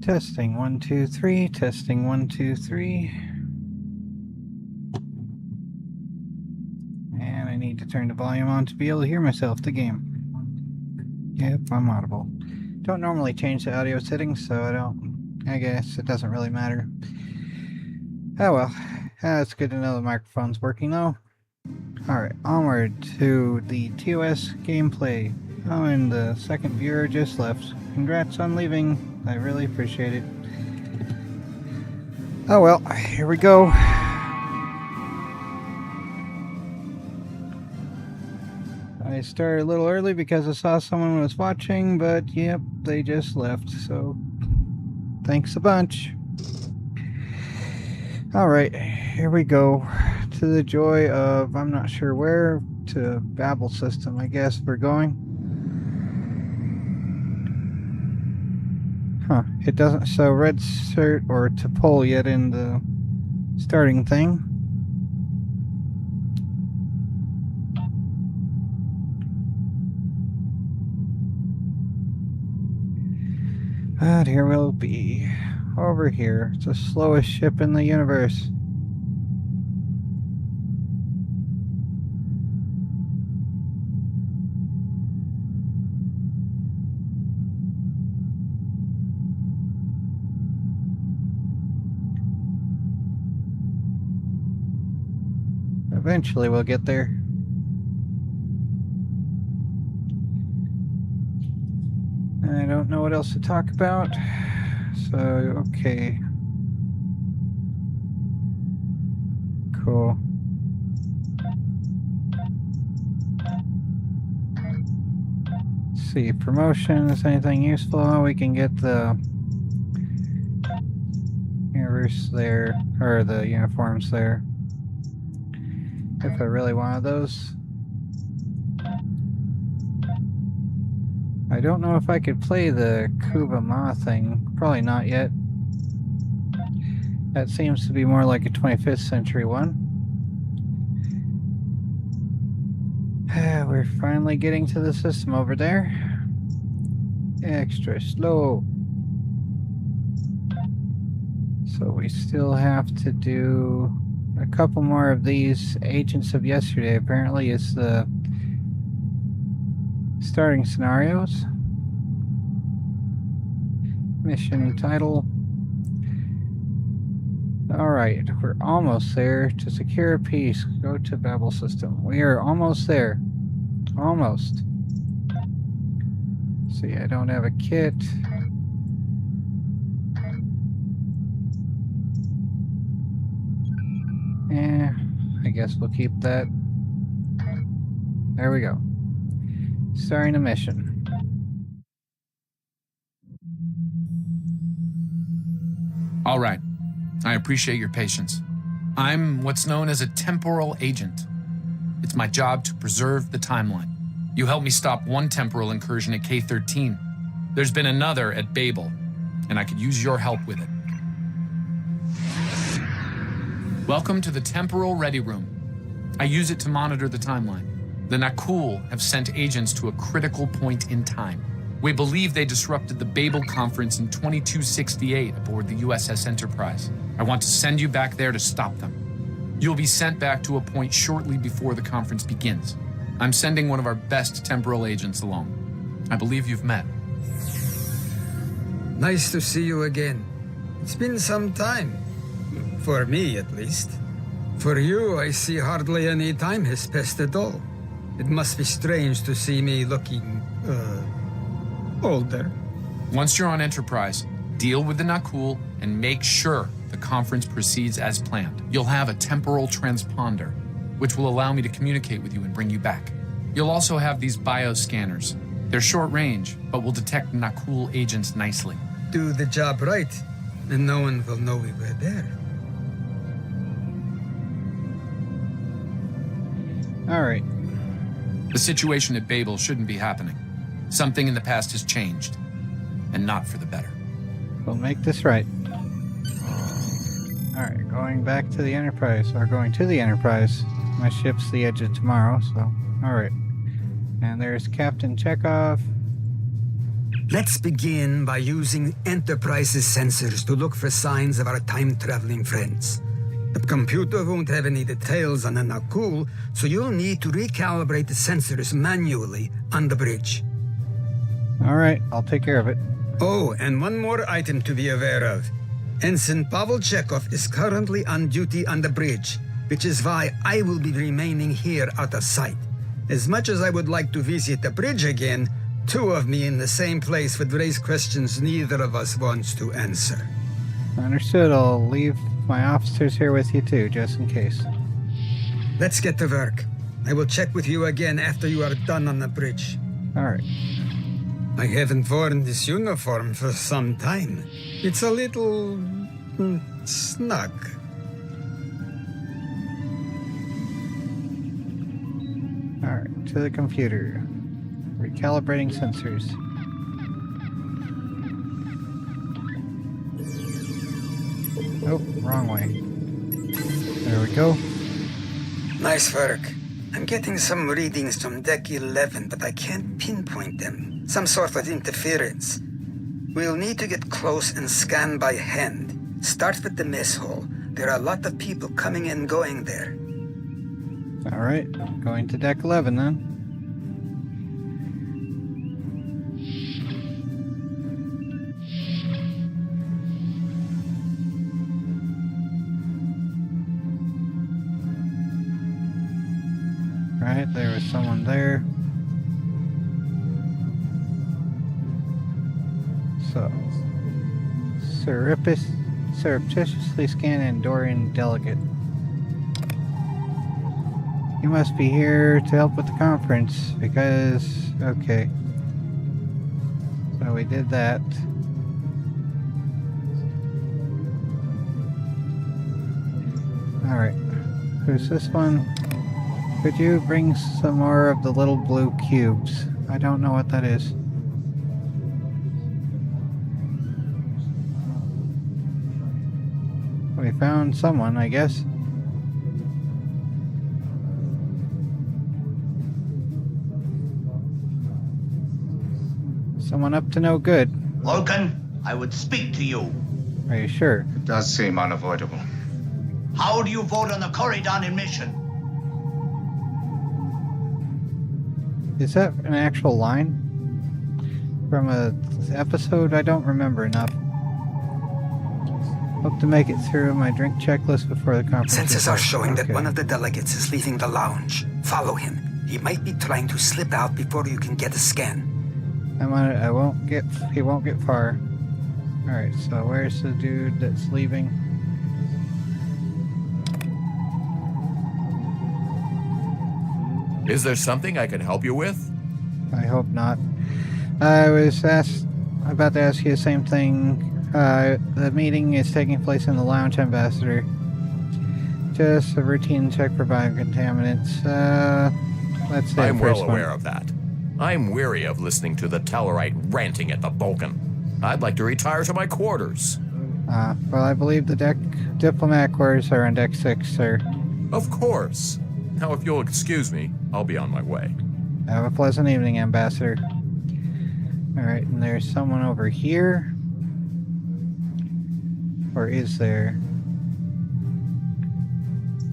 Testing 1 2 3. Testing 1 2 3. And I need to turn the volume on to be able to hear myself. The game. Yep, I'm audible. Don't normally change the audio settings, so I guess it doesn't really matter. Oh well. It's good to know the microphone's working though. Alright, onward to the TOS gameplay. Oh, and the second viewer just left. Congrats on leaving. I really appreciate it. Oh well, here we go. I started a little early because I saw someone was watching, but yep, they just left, so thanks a bunch. Alright, here we go. To the joy of, I'm not sure where, to Babel system, I guess we're going. Huh, it doesn't show red cert or to pull yet in the starting thing. But here we'll be. Over here. It's the slowest ship in the universe. Eventually we'll get there. I don't know what else to talk about, so okay. Cool. Let's see, promotions, anything useful? We can get the universe there, or the uniforms there. If I really wanted those. I don't know if I could play the Kuba Ma thing. Probably not yet. That seems to be more like a 25th century one. We're finally getting to the system over there. Extra slow. So we still have to do a couple more of these agents of yesterday. Apparently is the starting scenarios. Mission title. Alright, we're almost there. To secure peace, go to Babel system. We are almost there. Almost. See, I don't have a kit. I guess we'll keep that. There we go. Starting a mission. All right. I appreciate your patience. I'm what's known as a temporal agent. It's my job to preserve the timeline. You helped me stop one temporal incursion at K-13. There's been another at Babel, and I could use your help with it. Welcome to the Temporal Ready Room. I use it to monitor the timeline. The Nakul have sent agents to a critical point in time. We believe they disrupted the Babel conference in 2268 aboard the USS Enterprise. I want to send you back there to stop them. You'll be sent back to a point shortly before the conference begins. I'm sending one of our best temporal agents along. I believe you've met. Nice to see you again. It's been some time. For me, at least. For you, I see hardly any time has passed at all. It must be strange to see me looking, older. Once you're on Enterprise, deal with the Nakul and make sure the conference proceeds as planned. You'll have a temporal transponder, which will allow me to communicate with you and bring you back. You'll also have these bioscanners. They're short range, but will detect Nakul agents nicely. Do the job right, and no one will know we were there. Alright. The situation at Babel shouldn't be happening. Something in the past has changed, and not for the better. We'll make this right. Alright, going back to the Enterprise, or going to the Enterprise. My ship's the Edge of Tomorrow, so alright. And there's Captain Chekhov. Let's begin by using Enterprise's sensors to look for signs of our time-traveling friends. The computer won't have any details on the Nakul, so you'll need to recalibrate the sensors manually on the bridge. All right, I'll take care of it. Oh, and one more item to be aware of. Ensign Pavel Chekhov is currently on duty on the bridge, which is why I will be remaining here out of sight. As much as I would like to visit the bridge again, two of me in the same place would raise questions neither of us wants to answer. Understood. I'll leave my officers here with you too, just in case. Let's get to work. I will check with you again after you are done on the bridge. All right. I haven't worn this uniform for some time. It's a little snug. All right, to the computer. Recalibrating sensors. Oh, wrong way. There we go. Nice work. I'm getting some readings from Deck 11, but I can't pinpoint them. Some sort of interference. We'll need to get close and scan by hand. Start with the mess hall. There are a lot of people coming and going there. All right, going to Deck 11 then. Right, there was someone there. So, surreptitiously scan Andorian delegate. You must be here to help with the conference, because... okay. So we did that. Alright. Who's this one? Could you bring some more of the little blue cubes? I don't know what that is. We found someone, I guess. Someone up to no good. Vulcan, I would speak to you. Are you sure? It does seem unavoidable. How do you vote on the Corridon emission? Is that an actual line? From a episode? I don't remember enough. Hope to make it through my drink checklist before the conference. Sensors are showing that Okay. one of the delegates is leaving the lounge. Follow him. He might be trying to slip out before you can get a scan. I won't get. He won't get far. All right. So where's the dude that's leaving? Is there something I can help you with? I hope not. I was about to ask you the same thing. The meeting is taking place in the lounge, Ambassador. Just a routine check for biocontaminants. Let's say I'm the well first aware one. of that. I'm weary of listening to the Tellarite ranting at the Vulcan. I'd like to retire to my quarters. Well, I believe the diplomatic quarters are on deck 6, sir. Of course. Now, if you'll excuse me, I'll be on my way. Have a pleasant evening, Ambassador. Alright, and there's someone over here. Or is there?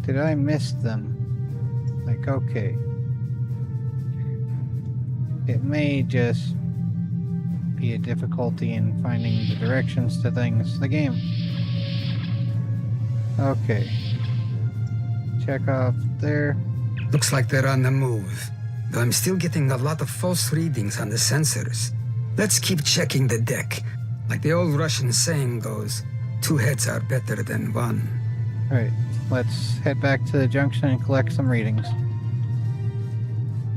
Did I miss them? Like, okay. It may just be a difficulty in finding the directions to things. The game. Okay. Check off there. Looks like they're on the move. Though I'm still getting a lot of false readings on the sensors. Let's keep checking the deck. Like the old Russian saying goes, 2 heads are better than 1. Alright, let's head back to the junction and collect some readings.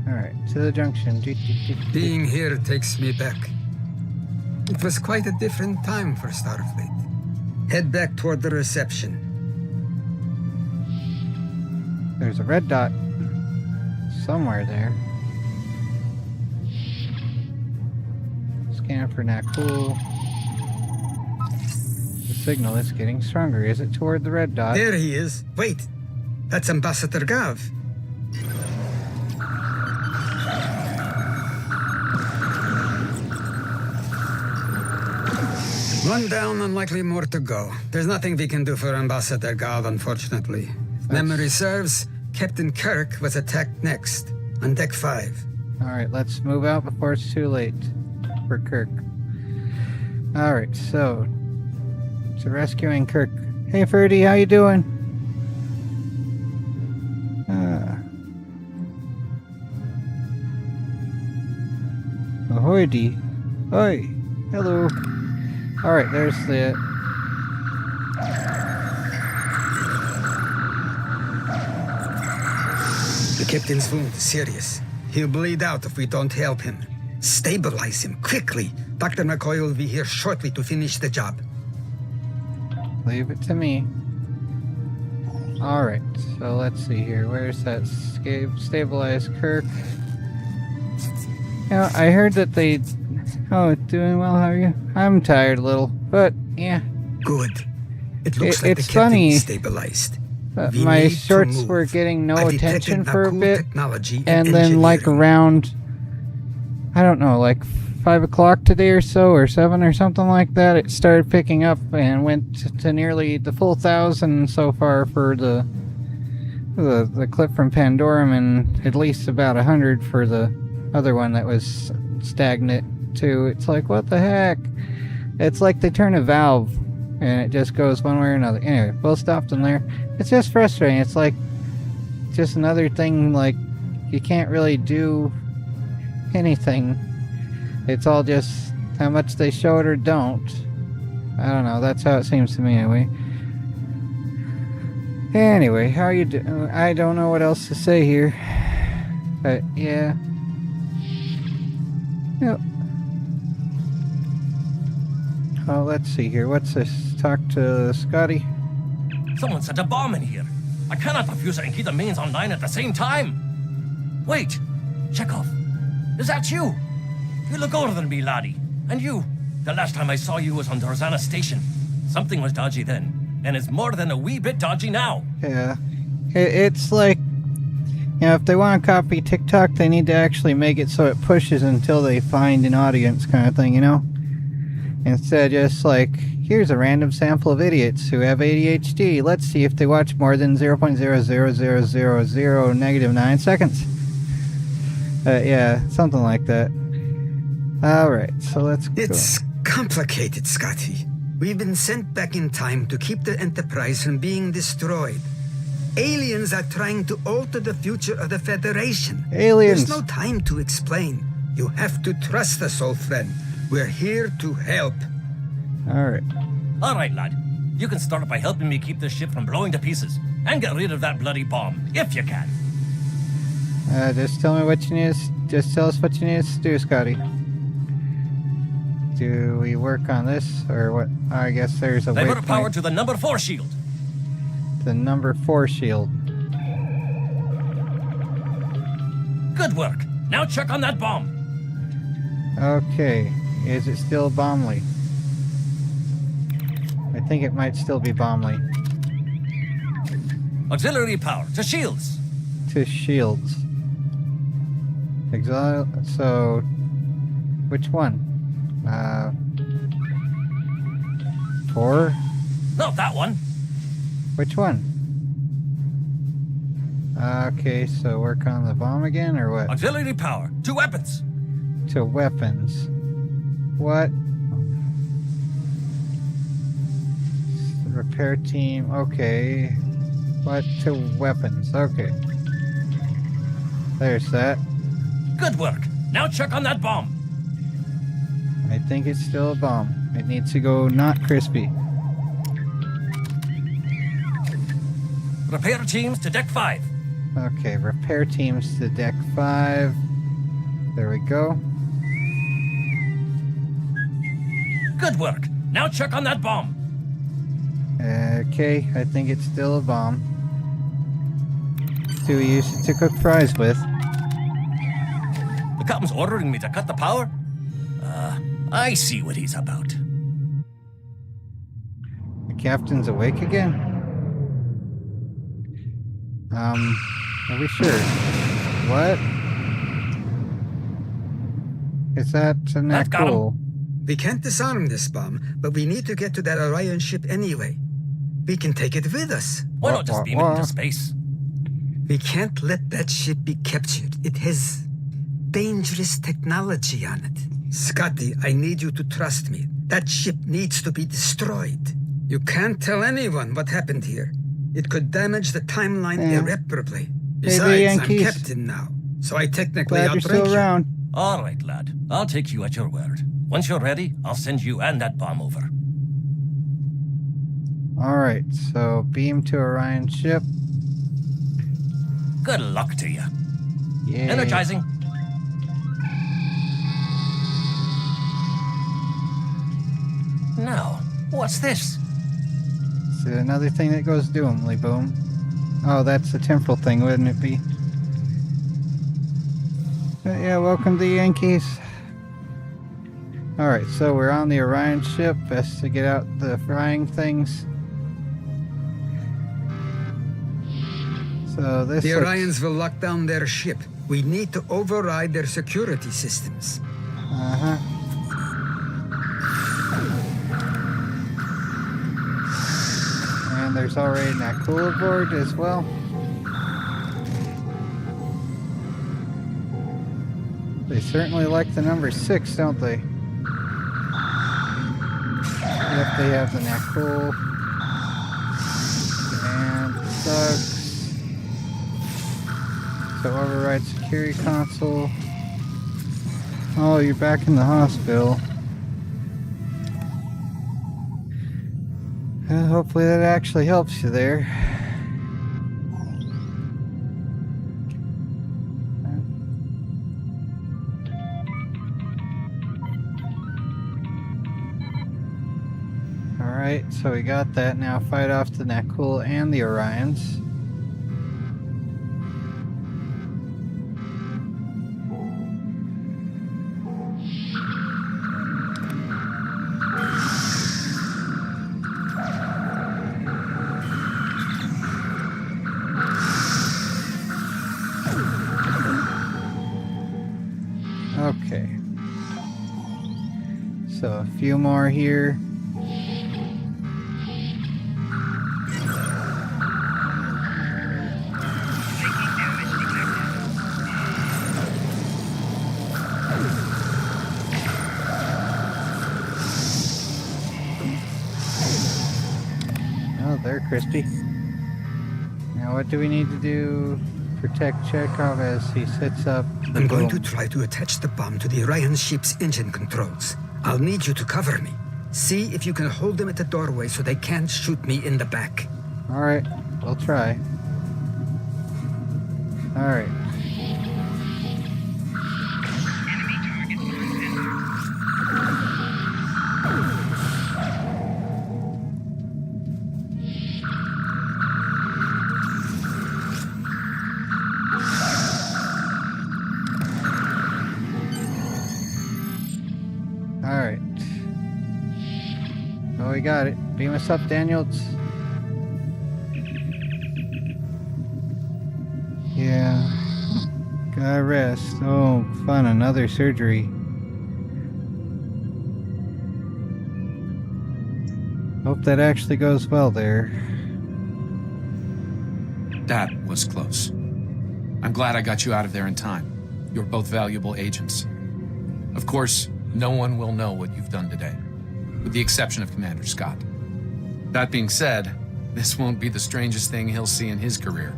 Alright, to the junction. Being here takes me back. It was quite a different time for Starfleet. Head back toward the reception. There's a red dot somewhere there. Scan for Nakul. The signal is getting stronger. Is it toward the red dot? There he is. Wait, that's Ambassador Gav. One down and likely more to go. There's nothing we can do for Ambassador Gal, unfortunately. If memory serves, Captain Kirk was attacked next, on Deck 5. Alright, let's move out before it's too late for Kirk. Alright, so rescuing Kirk. Hey Ferdy, how you doing? Ahoy-dee. Oi. Hello. Alright, there's the... The captain's wound is serious. He'll bleed out if we don't help him. Stabilize him, quickly. Dr. McCoy will be here shortly to finish the job. Leave it to me. Alright, so let's see here. Where's that stabilized Kirk? You know, I heard that they... Oh, doing well, how are you? I'm tired a little, but yeah. Good. It looks like the It's captain funny. is stabilized. We My need to shorts move. were getting no I detected attention for a Nakul bit, technology and then like engineering. around, I don't know, like 5 o'clock today or so, or 7 or something like that, it started picking up and went to nearly the full 1,000 so far for the clip from Pandorum, and at least about 100 for the other one that was stagnant too. It's like, what the heck? It's like they turn a valve and it just goes one way or another. Anyway, we'll stop them there. It's just frustrating. It's like just another thing, like you can't really do anything. It's all just how much they show it or don't. I don't know. That's how it seems to me anyway. Anyway, how are you doing? I don't know what else to say here. But yeah. Yep. Oh, let's see here. What's this? Talk to Scotty. Someone set a bomb in here. I cannot defuse it and keep the mains online at the same time. Wait, Chekhov, is that you? You look older than me, laddie. And you, the last time I saw you was on Dorzana Station. Something was dodgy then, and it's more than a wee bit dodgy now. Yeah. It's like, you know, if they want to copy TikTok, they need to actually make it so it pushes until they find an audience kind of thing, you know? Instead of just like, here's a random sample of idiots who have ADHD. Let's see if they watch more than 0.00000 negative 9 seconds. Yeah, something like that. Alright, so let's go. It's complicated, Scotty. We've been sent back in time to keep the Enterprise from being destroyed. Aliens are trying to alter the future of the Federation. Aliens. There's no time to explain. You have to trust us, old friend. We're here to help. Alright. All right, lad. You can start by helping me keep this ship from blowing to pieces, and get rid of that bloody bomb, if you can. Just tell me what you need. Just tell us what you need us to do, Scotty. Do we work on this, or what? I guess there's a Divert power waypoint. to the number 4 shield. The number 4 shield. Good work. Now check on that bomb. Okay. Is it still Bombly? I think it might still be Bombly. Auxiliary power to shields. To shields. So, which one? 4? Not that one. Which one? Okay, so work on the bomb again, or what? Auxiliary power to weapons. To weapons. What? Repair team, okay. What? To weapons, okay. There's that. Good work. Now check on that bomb. I think it's still a bomb. It needs to go not crispy. Repair teams to deck 5. Okay, repair teams to deck 5. There we go. Good work. Now check on that bomb. Okay, I think it's still a bomb. Do we use it to cook fries with? The captain's ordering me to cut the power? I see what he's about. The captain's awake again? Are we sure? What? Is that not That got him. cool? We can't disarm this bomb, but we need to get to that Orion ship anyway. We can take it with us. Why not just beam it into space? We can't let that ship be captured. It has dangerous technology on it. Scotty, I need you to trust me. That ship needs to be destroyed. You can't tell anyone what happened here. It could damage the timeline irreparably. Besides, I'm captain now, so I technically Glad you're outrank still you. around. All right, lad. I'll take you at your word. Once you're ready, I'll send you and that bomb over. Alright, so beam to Orion ship. Good luck to you. Yay. Energizing. Now, what's this? Is it another thing that goes doomly boom? Oh, that's the temporal thing, wouldn't it be? But yeah, welcome to the Yankees. Alright, so we're on the Orion ship. Best to get out the frying things. So this The looks- Orions will lock down their ship. We need to override their security systems. Uh-huh. And there's already that cooler board as well. They certainly like the number 6, don't they? Yep, they have the Nakul. And Thugs. So override security console. Oh, you're back in the hospital. Hopefully that actually helps you there. Alright, so we got that. Now fight off the Nakul and the Orions. Okay. So a few more here. Oh, they're crispy. Now what do we need to do? Protect Chekhov as he sets up the I'm going to boom. try to attach the bomb to the Orion ship's engine controls. I'll need you to cover me. See if you can hold them at the doorway so they can't shoot me in the back. Alright, we'll try. Alright. Alright. Oh, we got it. Beam us up, Daniels. Yeah. Gotta rest. Oh, fun. Another surgery. Hope that actually goes well there. That was close. I'm glad I got you out of there in time. You're both valuable agents. Of course, no one will know what you've done today, with the exception of Commander Scott. That being said, this won't be the strangest thing he'll see in his career.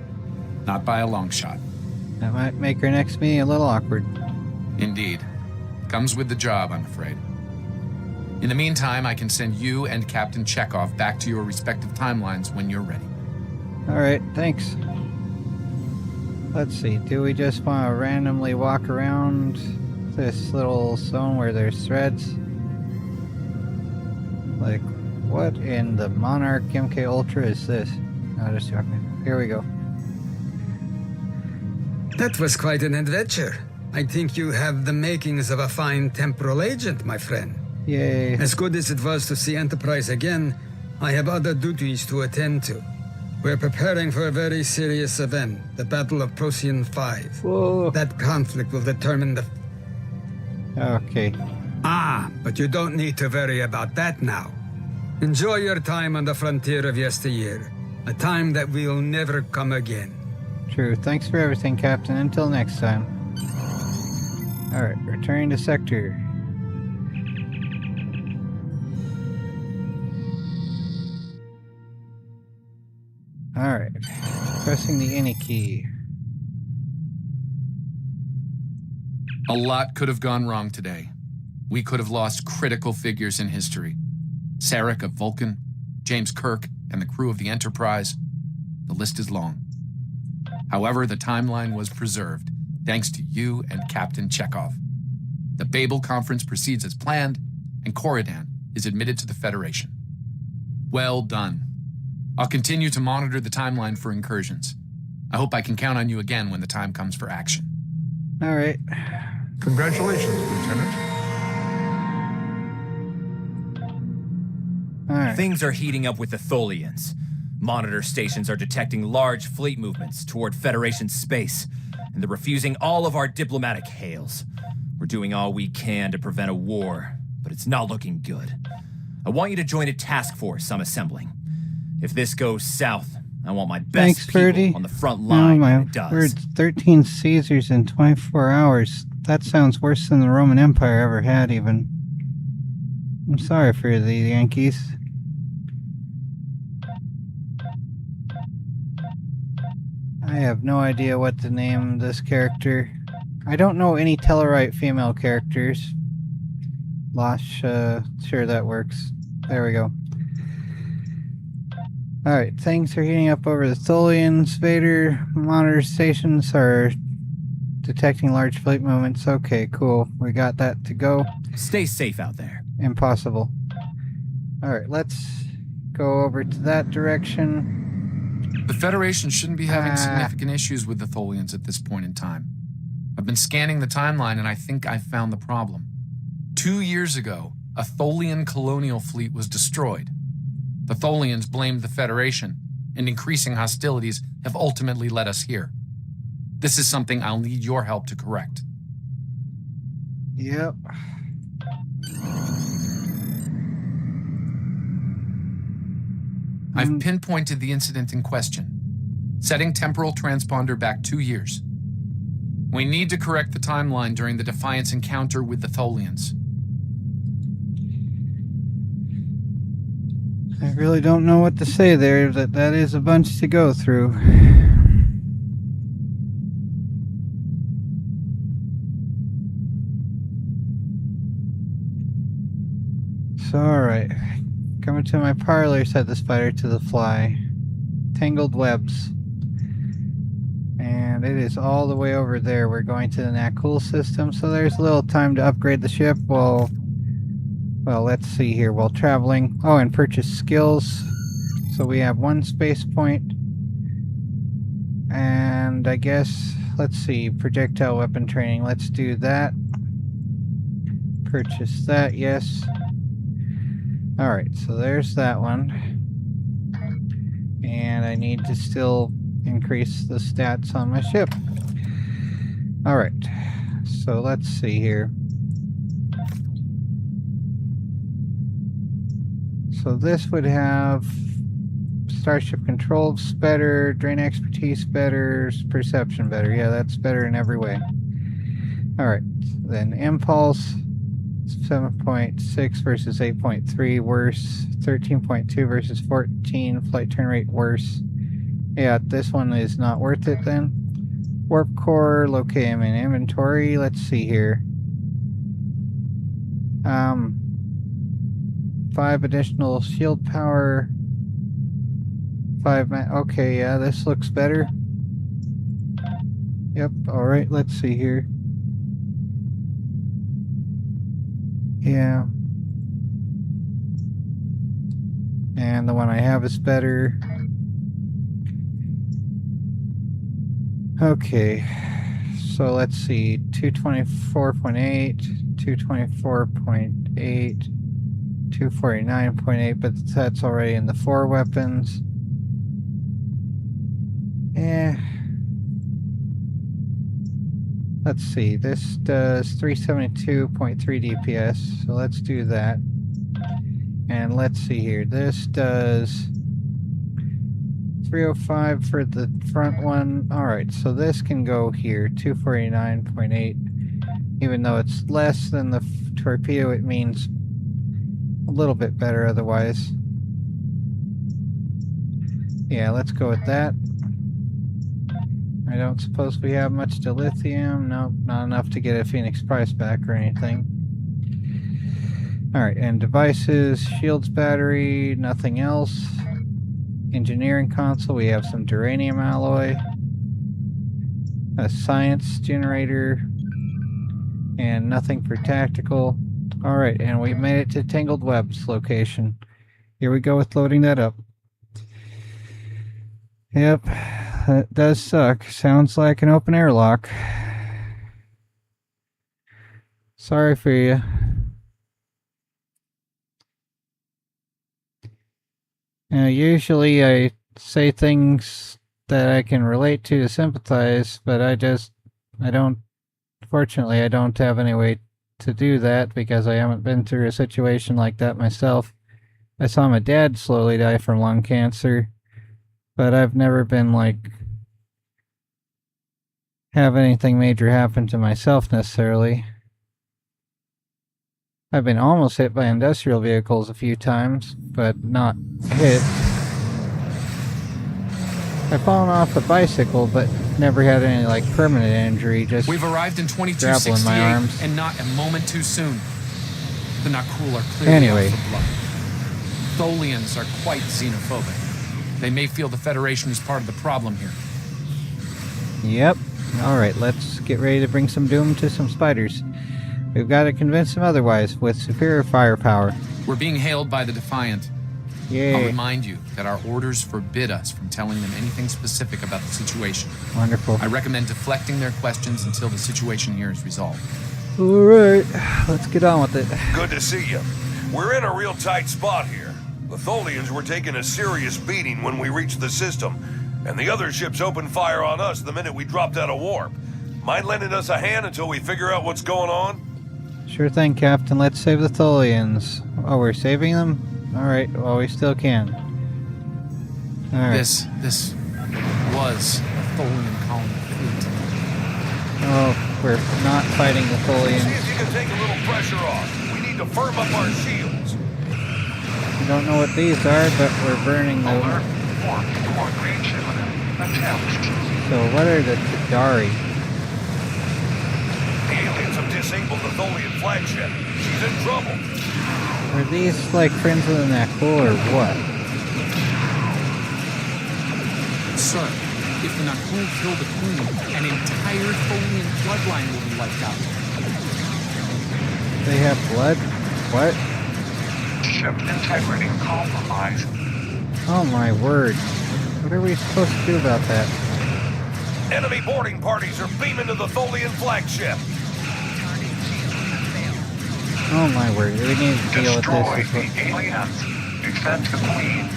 Not by a long shot. That might make our next meeting a little awkward. Indeed. Comes with the job, I'm afraid. In the meantime, I can send you and Captain Chekhov back to your respective timelines when you're ready. Alright, thanks. Let's see, do we just want to randomly walk around this little zone where there's threads? Like, what in the Monarch MK Ultra is this? No, just joking. Here we go. That was quite an adventure. I think you have the makings of a fine temporal agent, my friend. Yay. As good as it was to see Enterprise again, I have other duties to attend to. We're preparing for a very serious event, the Battle of Procyon 5. Whoa. That conflict will determine the... Okay. Ah, but you don't need to worry about that now. Enjoy your time on the frontier of yesteryear, a time that will never come again. True. Thanks for everything, Captain. Until next time. Alright, returning to sector. Alright. Pressing the any key. A lot could have gone wrong today. We could have lost critical figures in history. Sarek of Vulcan, James Kirk, and the crew of the Enterprise. The list is long. However, the timeline was preserved, thanks to you and Captain Chekhov. The Babel Conference proceeds as planned, and Corridan is admitted to the Federation. Well done. I'll continue to monitor the timeline for incursions. I hope I can count on you again when the time comes for action. Alright. Congratulations, Lieutenant. Alright. Things are heating up with the Tholians. Monitor stations are detecting large fleet movements toward Federation space, and they're refusing all of our diplomatic hails. We're doing all we can to prevent a war, but it's not looking good. I want you to join a task force I'm assembling. If this goes south, I want my best Thanks, people Birdie. on the front Oh line my when it does. words, 13 Caesars in 24 hours. That sounds worse than the Roman Empire ever had, even. I'm sorry for the Yankees. I have no idea what to name this character. I don't know any Tellarite female characters. Losh, sure that works. There we go. Alright, things are heating up over the Tholians. Vader monitor stations are detecting large fleet movements. Okay, cool. We got that to go. Stay safe out there. Impossible. Alright, let's go over to that direction. The Federation shouldn't be having significant issues with the Tholians at this point in time. I've been scanning the timeline and I think I've found the problem. 2 years ago, a Tholian colonial fleet was destroyed. The Tholians blamed the Federation, and increasing hostilities have ultimately led us here. This is something I'll need your help to correct. Yep. I've pinpointed the incident in question, setting temporal transponder back 2 years. We need to correct the timeline during the Defiance encounter with the Tholians. I really don't know what to say there. That is a bunch to go through. So, alright. Coming to my parlor, said the spider to the fly. Tangled webs. And it is all the way over there. We're going to the Nakul system, so there's a little time to upgrade the ship while... Well, let's see here. While traveling... Oh, and purchase skills. So we have 1 space point. And I guess... Let's see. Projectile weapon training. Let's do that. Purchase that, yes. Alright, so there's that one. And I need to still increase the stats on my ship. Alright, so let's see here. So this would have starship controls better, drain expertise better, perception better. Yeah, that's better in every way. Alright, then impulse 7.6 versus 8.3 worse, 13.2 versus 14, flight turn rate worse. Yeah, this one is not worth it then. Warp core, locate them in inventory. Let's see here. 5 additional shield power. 5 okay, yeah, this looks better. Yep, alright, let's see here. Yeah. And the one I have is better. Okay. So let's see. 224.8, 224.8, 249.8, but that's already in the 4 weapons. Let's see, this does 372.3 DPS, so let's do that. And let's see here, this does 305 for the front one. Alright, so this can go here, 249.8. Even though it's less than the torpedo, it means a little bit better otherwise. Yeah, let's go with that. I don't suppose we have much dilithium. Nope, not enough to get a Phoenix Price back or anything. Alright, and devices, shields battery, nothing else. Engineering console, we have some duranium alloy. A science generator. And nothing for tactical. Alright, and we made it to Tangled Webs location. Here we go with loading that up. Yep, that does suck. Sounds like an open airlock. Sorry for you. Usually I say things that I can relate to sympathize, but fortunately I don't have any way to do that because I haven't been through a situation like that myself. I saw my dad slowly die from lung cancer, but I've never been have anything major happen to myself necessarily. I've been almost hit by industrial vehicles a few times, but not hit. I've fallen off a bicycle, but never had any permanent injury, just We've arrived in gravel in 2268 my arms. and not a moment too soon. The Nakul are clearly Anyway. out for blood. Tholians are quite xenophobic. They may feel the Federation is part of the problem here. Yep. Alright, let's get ready to bring some doom to some spiders. We've got to convince them otherwise with superior firepower. We're being hailed by the Defiant. I'll Yay. remind you that our orders forbid us from telling them anything specific about the situation. Wonderful. I recommend deflecting their questions until the situation here is resolved. Alright, let's get on with it. Good to see you. We're in a real tight spot here. The Tholians were taking a serious beating when we reached the system, and the other ships opened fire on us the minute we dropped out of warp. Mind lending us a hand until we figure out what's going on? Sure thing, Captain. Let's save the Tholians. Oh, we're saving them? Alright, well, we still can. Alright. This was a Tholian colony fleet. Oh, we're not fighting the See Tholians. if you can take a little pressure off. We need to firm up our shields. We don't know what these are, but we're burning them. So what are the Tadari? The aliens have disabled the Tholian flagship. She's in trouble. Are these friends of the Nakul or what? Sir, if the Nakul kill the Queen, an entire Tholian bloodline will be wiped out. They have blood? What? Ship integrity compromised. Oh my word. What are we supposed to do about that? Enemy boarding parties are beaming to the Tholian flagship. Oh my word. We need to deal with Destroy this. the aliens. Defend the Queen.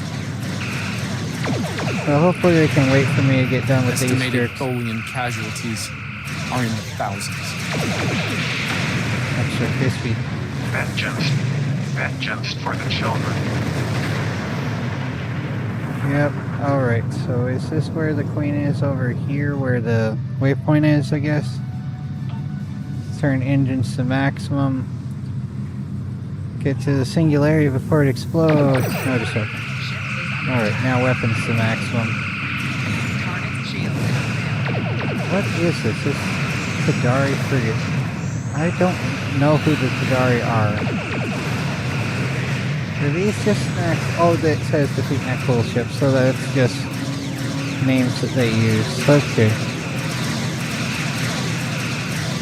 Well, hopefully they can wait for me to get done with these Estimated jerks. Tholian casualties are in the thousands. Extra crispy. Vengeance. Vengeance for the children. Yep. Alright, so is this where the Queen is? Over here where the waypoint is, I guess? Turn engines to maximum. Get to the singularity before it explodes. No, just open. Alright, now weapons to maximum. What is this? This Tadari frigate. I don't know who the Tadari are. Are these just oh, that says defeat Nakul ships, so that's just names that they use. Okay.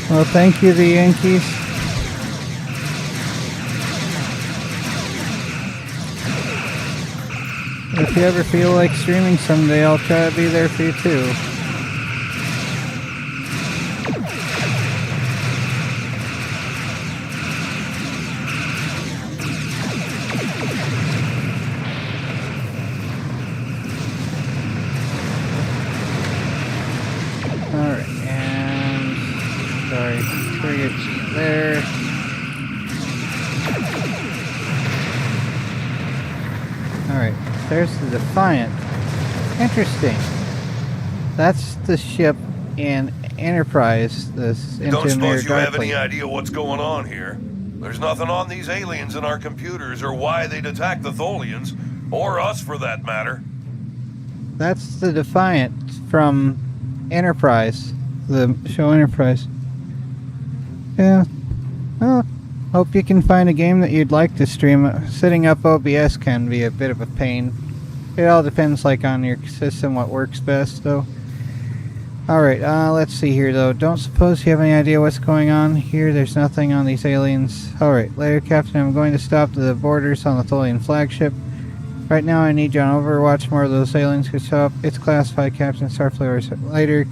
Well, thank you, the Yankees. If you ever feel like streaming someday, I'll try to be there for you too. Alright, and Bring it there. Alright, there's the Defiant. Interesting. That's the ship in Enterprise. This Don't suppose you have any Darkly. idea what's going on here? There's nothing on these aliens in our computers or why they'd attack the Tholians, or us for that matter. That's the Defiant from Enterprise. The show Enterprise. Yeah. Well, hope you can find a game that you'd like to stream. Setting up OBS can be a bit of a pain. It all depends like on your system what works best though. Alright, let's see here though. Don't suppose you have any idea what's going on here? There's nothing on these aliens. Alright, later Captain, I'm going to stop the boarders on the Tholian flagship. Right now I need you on Overwatch. More of those aliens could show up. It's classified, Captain Starflare. Later,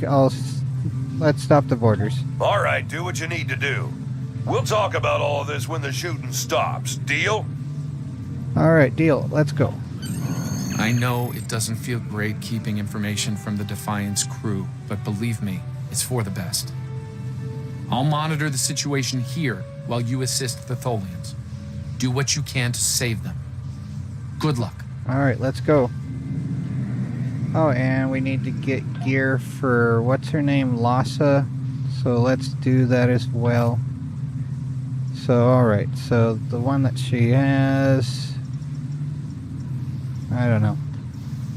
let's stop the boarders. Alright, do what you need to do. We'll talk about all of this when the shooting stops. Deal? Alright, deal. Let's go. I know it doesn't feel great keeping information from the Defiant's crew, but believe me, it's for the best. I'll monitor the situation here while you assist the Tholians. Do what you can to save them. Good luck. Alright, let's go. Oh, and we need to get gear for, what's her name, Lhasa. So let's do that as well. So, alright, so the one that she has... I don't know.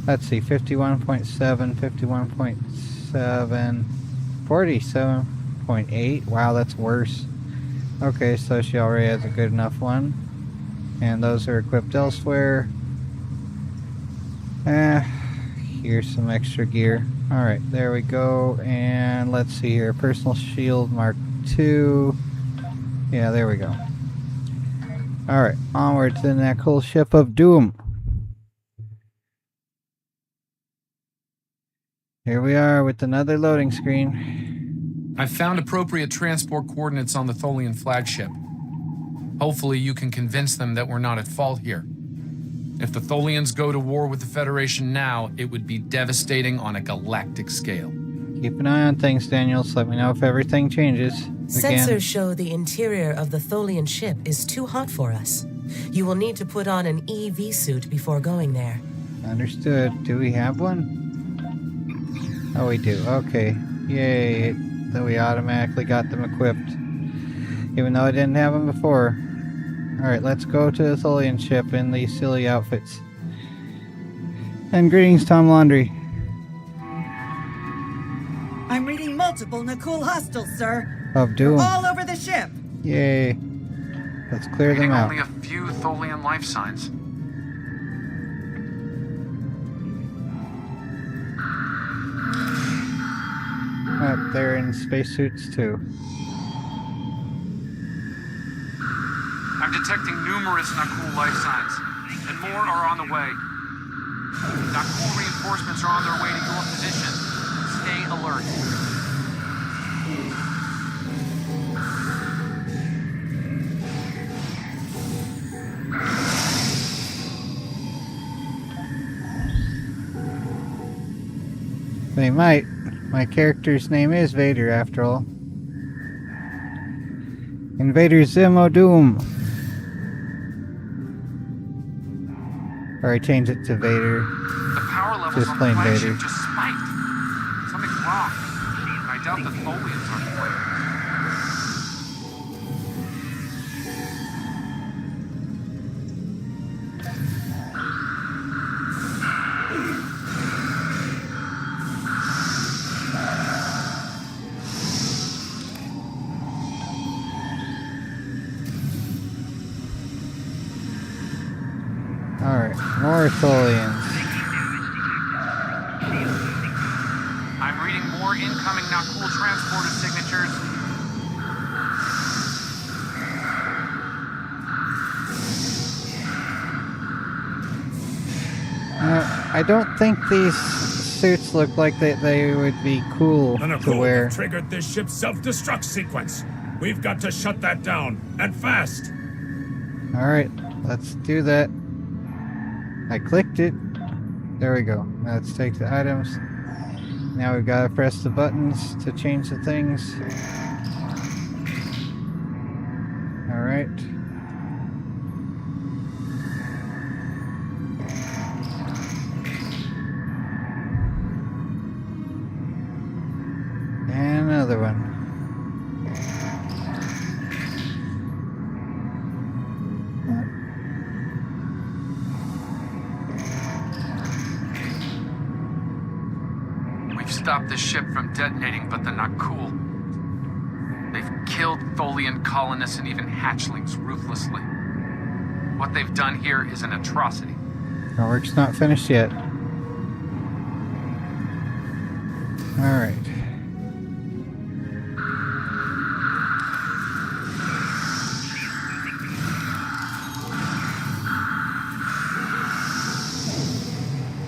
Let's see, 51.7, 51.7, 47.8. Wow, that's worse. Okay, so she already has a good enough one. And those are equipped elsewhere. Here's some extra gear. Alright, there we go. And let's see here. Personal shield Mark II. Yeah, there we go. Alright, onward to that cool ship of doom. Here we are with another loading screen. I've found appropriate transport coordinates on the Tholian flagship. Hopefully you can convince them that we're not at fault here. If the Tholians go to war with the Federation now, it would be devastating on a galactic scale. Keep an eye on things, Daniels. Let me know if everything changes. Sensors show the interior of the Tholian ship is too hot for us. You will need to put on an EV suit before going there. Understood. Do we have one? Oh, we do. Okay. Yay. That we automatically got them equipped. Even though I didn't have them before. Alright, let's go to the Tholian ship in these silly outfits. And greetings, Tom Laundry. I'm reading multiple Nakul hostiles, sir. Of doom. All over the ship. Yay. Let's clear them out. Only a few Tholian life signs. They're in spacesuits too. I'm detecting numerous Nakul life signs, and more are on the way. Nakul reinforcements are on their way to your position. Stay alert. They might. My character's name is Vader, after all. Invader Zim O'Doom. Or I changed it to Vader. The power levels Just on plain the flagship Vader. just spiked. Something's wrong. I doubt the Tholians are to blame. Alright, more Tholians. I'm reading more incoming Nakul transporter signatures. I don't think these suits look like they would be cool to wear. Triggered this ship's self-destruct sequence. We've got to shut that down, and fast. Alright, let's do that. I clicked it. There we go. Now let's take the items. Now we've got to press the buttons to change the things. Alright. And another one. We've stopped the ship from detonating, but they're not cool. They've killed Tholian colonists and even hatchlings ruthlessly. What they've done here is an atrocity. Our work's not finished yet. Alright.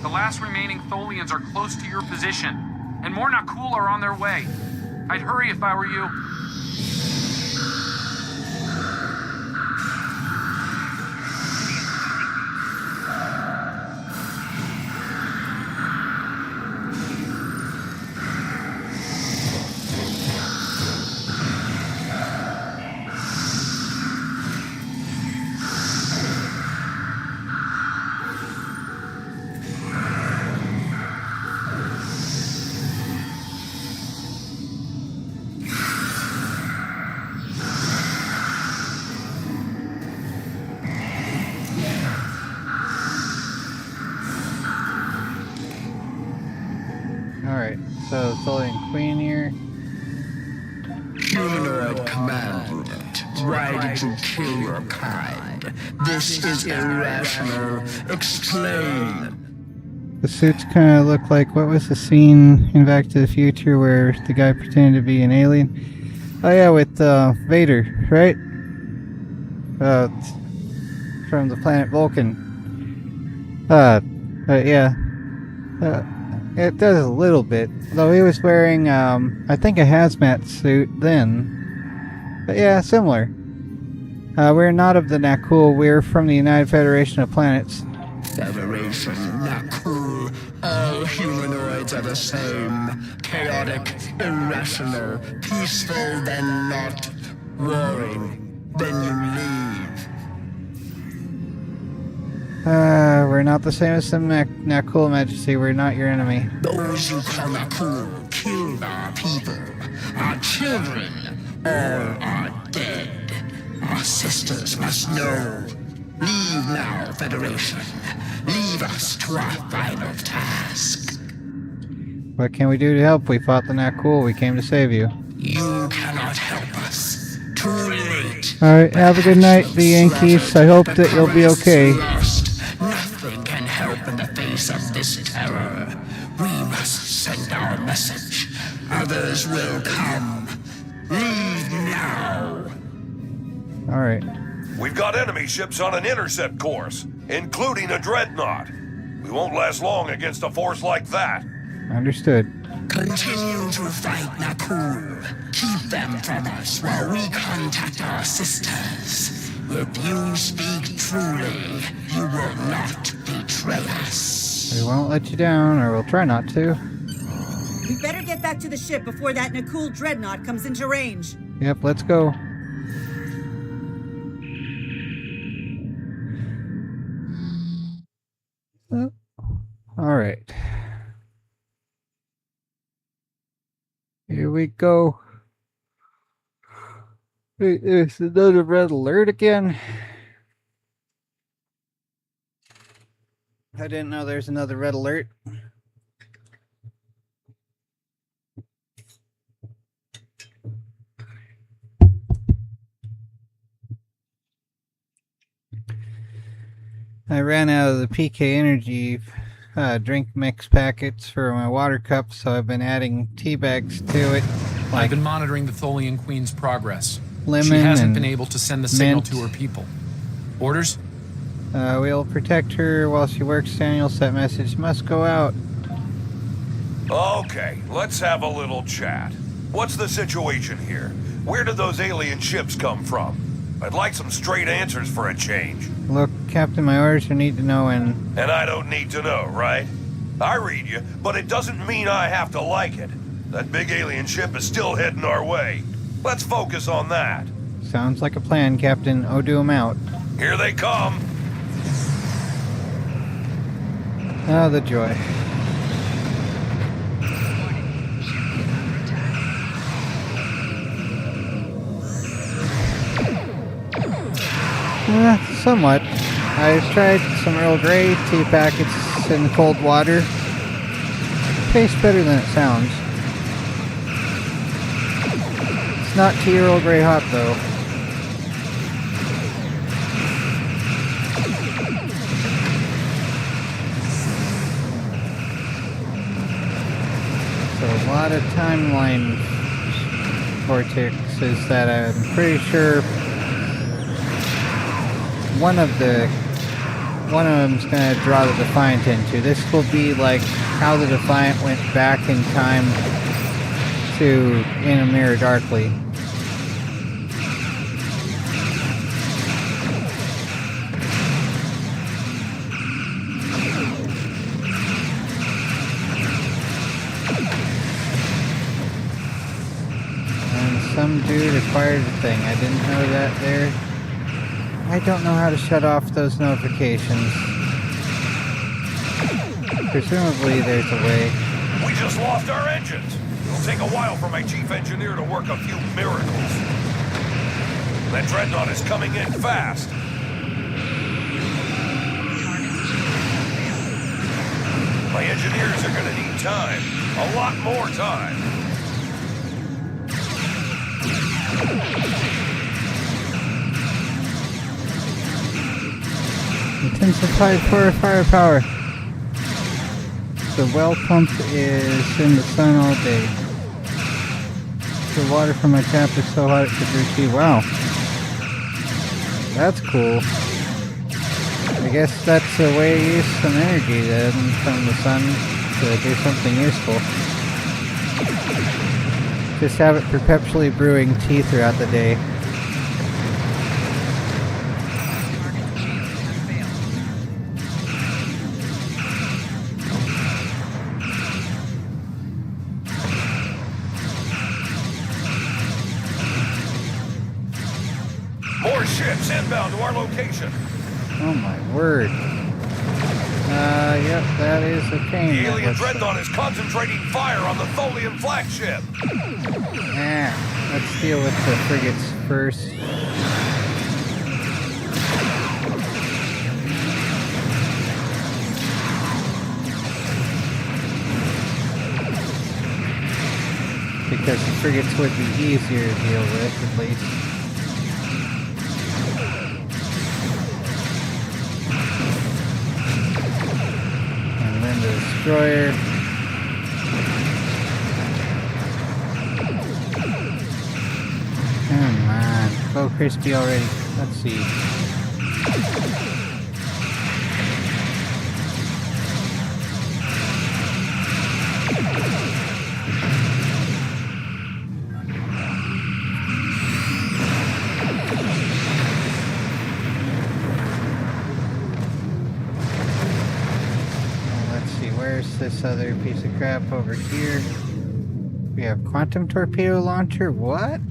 The last remaining Tholians are close to your position, and more Nakul are on their way. I'd hurry if I were you. Alright, so Tholian Queen here. Humanoid command unit, why did you kill your kind? This is irrational. Explain. The suits kind of look like, what was the scene in Back to the Future where the guy pretended to be an alien? Oh yeah, with Vader, right? From the planet Vulcan. Yeah. It does a little bit. Though he was wearing, I think a hazmat suit then. But yeah, similar. We're not of the Nakul, we're from the United Federation of Planets. Federation, Nakul, all humanoids are the same. Chaotic, irrational, peaceful, then not. Warring, then you leave. We're not the same as the Nakul, Majesty. We're not your enemy. Those you call Nakul killed our people, our children. All are dead. Our sisters must know. Leave now, Federation. Leave us to our final task. What can we do to help? We fought the Nakul. We came to save you. You cannot help us. Too late. Alright, have a good night, the Yankees. I hope that you'll be okay. Nothing can help in the face of this terror. We must send our message. Others will come. Leave now. Alright. We've got enemy ships on an intercept course, including a dreadnought. We won't last long against a force like that. Understood. Continue to fight Nakul. Keep them from us while we contact our sisters. If you speak truly, you will not betray us. We won't let you down, or we'll try not to. We better get back to the ship before that Nakul dreadnought comes into range. Yep, let's go. Alright. Here we go. Wait, there's another red alert again. I didn't know there's another red alert. I ran out of the PK Energy drink mix packets for my water cup, so I've been adding tea bags to it. I've been monitoring the Tholian Queen's progress. Lemon she hasn't and been able to send the signal mint. to her people. Orders? We'll protect her while she works. Daniel's that message must go out. Okay, let's have a little chat. What's the situation here? Where did those alien ships come from? I'd like some straight answers for a change. Look, Captain, my orders are need to know and I don't need to know, right? I read you, but it doesn't mean I have to like it. That big alien ship is still heading our way. Let's focus on that. Sounds like a plan, Captain. Odo 'em out. Here they come. Oh, the joy. Somewhat. I've tried some Earl Grey tea packets in cold water. Tastes better than it sounds. It's not tea Earl Grey hot though. So a lot of timeline vortexes that I'm pretty sure one of them's gonna draw the Defiant into. This will be like how the Defiant went back in time to In a Mirror Darkly. And some dude acquired the thing. I didn't know that there. I don't know how to shut off those notifications. Presumably there's a way. We just lost our engines. It'll take a while for my chief engineer to work a few miracles. That dreadnought is coming in fast. My engineers are gonna need time. A lot more time. Intensified firepower. The well pump is in the sun all day. The water from my tap is so hot it could reach you. Wow. That's cool. I guess that's a way to use some energy then from the sun to do something useful. Just have it perpetually brewing tea throughout the day. More ships inbound to our location. Oh my word. Yep, that is a pain. The alien dreadnought is concentrating fire on the Tholian flagship. Let's deal with the frigates first. Because the frigates would be easier to deal with, at least. The destroyer. Come on. Go crispy already. Let's see. This other piece of crap over here. We have quantum torpedo launcher. What?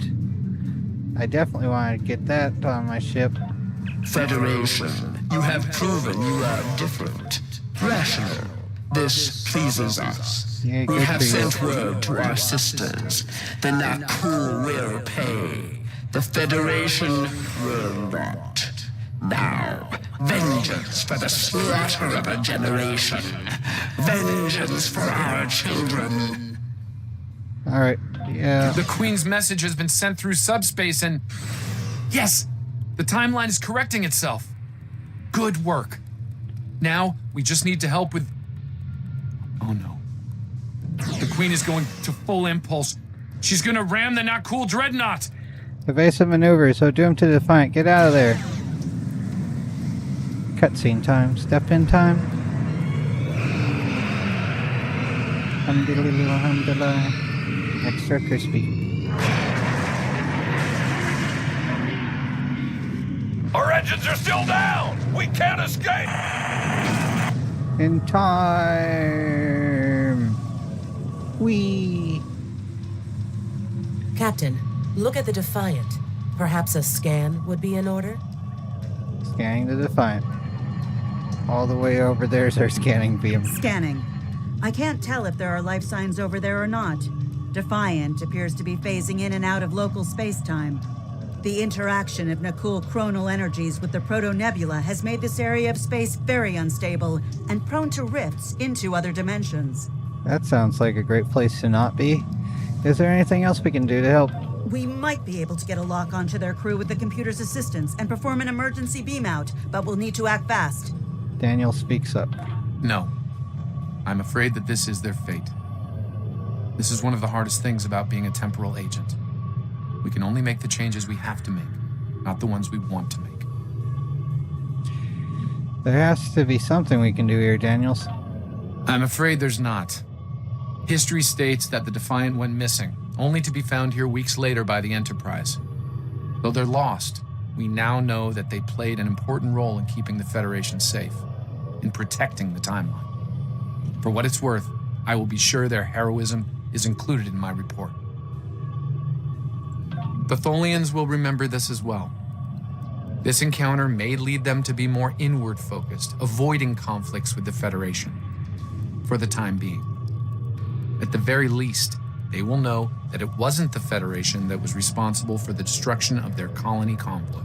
I definitely want to get that on my ship. Federation, you have proven you are different. Rational. This pleases us. Yeah, we have sent word to our sisters. The Nakul will pay. The Federation will not. Now, vengeance for the slaughter of a generation. Vengeance for our children. Alright, yeah. The Queen's message has been sent through subspace and... Yes! The timeline is correcting itself. Good work. Now, we just need to help with... Oh no. The Queen is going to full impulse. She's gonna ram the Nakul dreadnought! Evasive maneuver, so doomed to Defiant. Get out of there. Cutscene time. Step in time. Alhamdulillah. Extra crispy. Our engines are still down! We can't escape! In time. Whee! Captain, look at the Defiant. Perhaps a scan would be in order? Scanning the Defiant. All the way over there's our scanning beam. Scanning. I can't tell if there are life signs over there or not. Defiant appears to be phasing in and out of local space-time. The interaction of Nakul chronal energies with the proto-nebula has made this area of space very unstable and prone to rifts into other dimensions. That sounds like a great place to not be. Is there anything else we can do to help? We might be able to get a lock onto their crew with the computer's assistance and perform an emergency beam out, but we'll need to act fast. Daniel speaks up. No. I'm afraid that this is their fate. This is one of the hardest things about being a temporal agent. We can only make the changes we have to make, not the ones we want to make. There has to be something we can do here, Daniels. I'm afraid there's not. History states that the Defiant went missing, only to be found here weeks later by the Enterprise. Though they're lost, we now know that they played an important role in keeping the Federation safe, in protecting the timeline. For what it's worth, I will be sure their heroism is included in my report. The Tholians will remember this as well. This encounter may lead them to be more inward-focused, avoiding conflicts with the Federation, for the time being. At the very least, they will know that it wasn't the Federation that was responsible for the destruction of their colony convoy.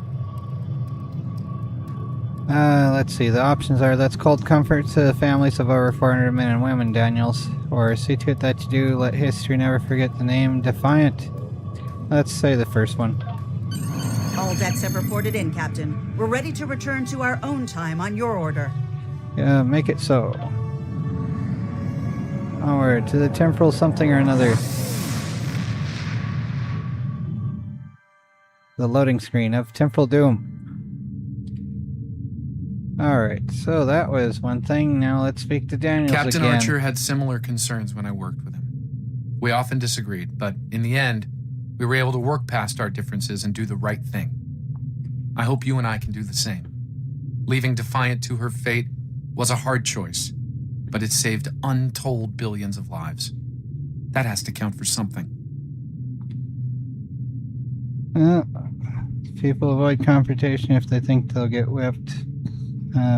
Let's see. The options are: let's cold comfort to the families of over 400 men and women, Daniels. Or see to it that you do let history never forget the name Defiant. Let's say the first one. All decks have reported in, Captain. We're ready to return to our own time on your order. Yeah, make it so. Onward to the temporal something or another. The loading screen of Temporal Doom. Alright, so that was one thing. Now let's speak to Daniels Captain again. Archer had similar concerns when I worked with him. We often disagreed, but in the end, we were able to work past our differences and do the right thing. I hope you and I can do the same. Leaving Defiant to her fate was a hard choice, but it saved untold billions of lives. That has to count for something. People avoid confrontation if they think they'll get whipped.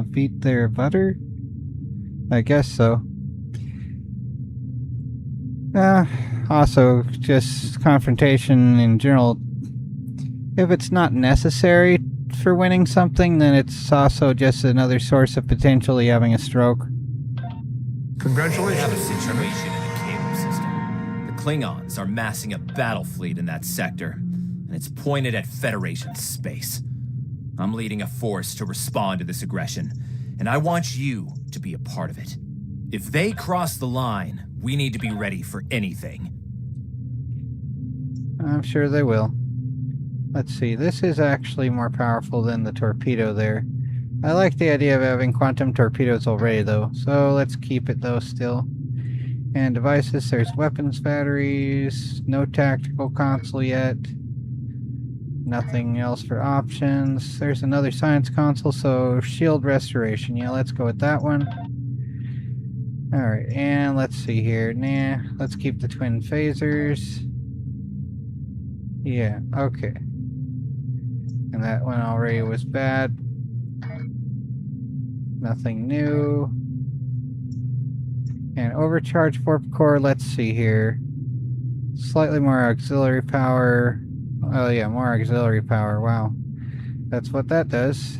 Beat their butter? I guess so. Also, just confrontation in general. If it's not necessary for winning something, then it's also just another source of potentially having a stroke. Congratulations. We have a situation in the cable system. The Klingons are massing a battle fleet in that sector, and it's pointed at Federation space. I'm leading a force to respond to this aggression, and I want you to be a part of it. If they cross the line, we need to be ready for anything. I'm sure they will. Let's see, this is actually more powerful than the torpedo there. I like the idea of having quantum torpedoes already though, so let's keep it though still. And devices, there's weapons batteries, no tactical console yet. Nothing else for options. There's another science console, so shield restoration. Yeah, let's go with that one. Alright, and let's see here. Nah, let's keep the twin phasers. Yeah, okay. And that one already was bad. Nothing new. And overcharge warp core, let's see here. Slightly more auxiliary power. Oh yeah, more auxiliary power, wow. That's what that does.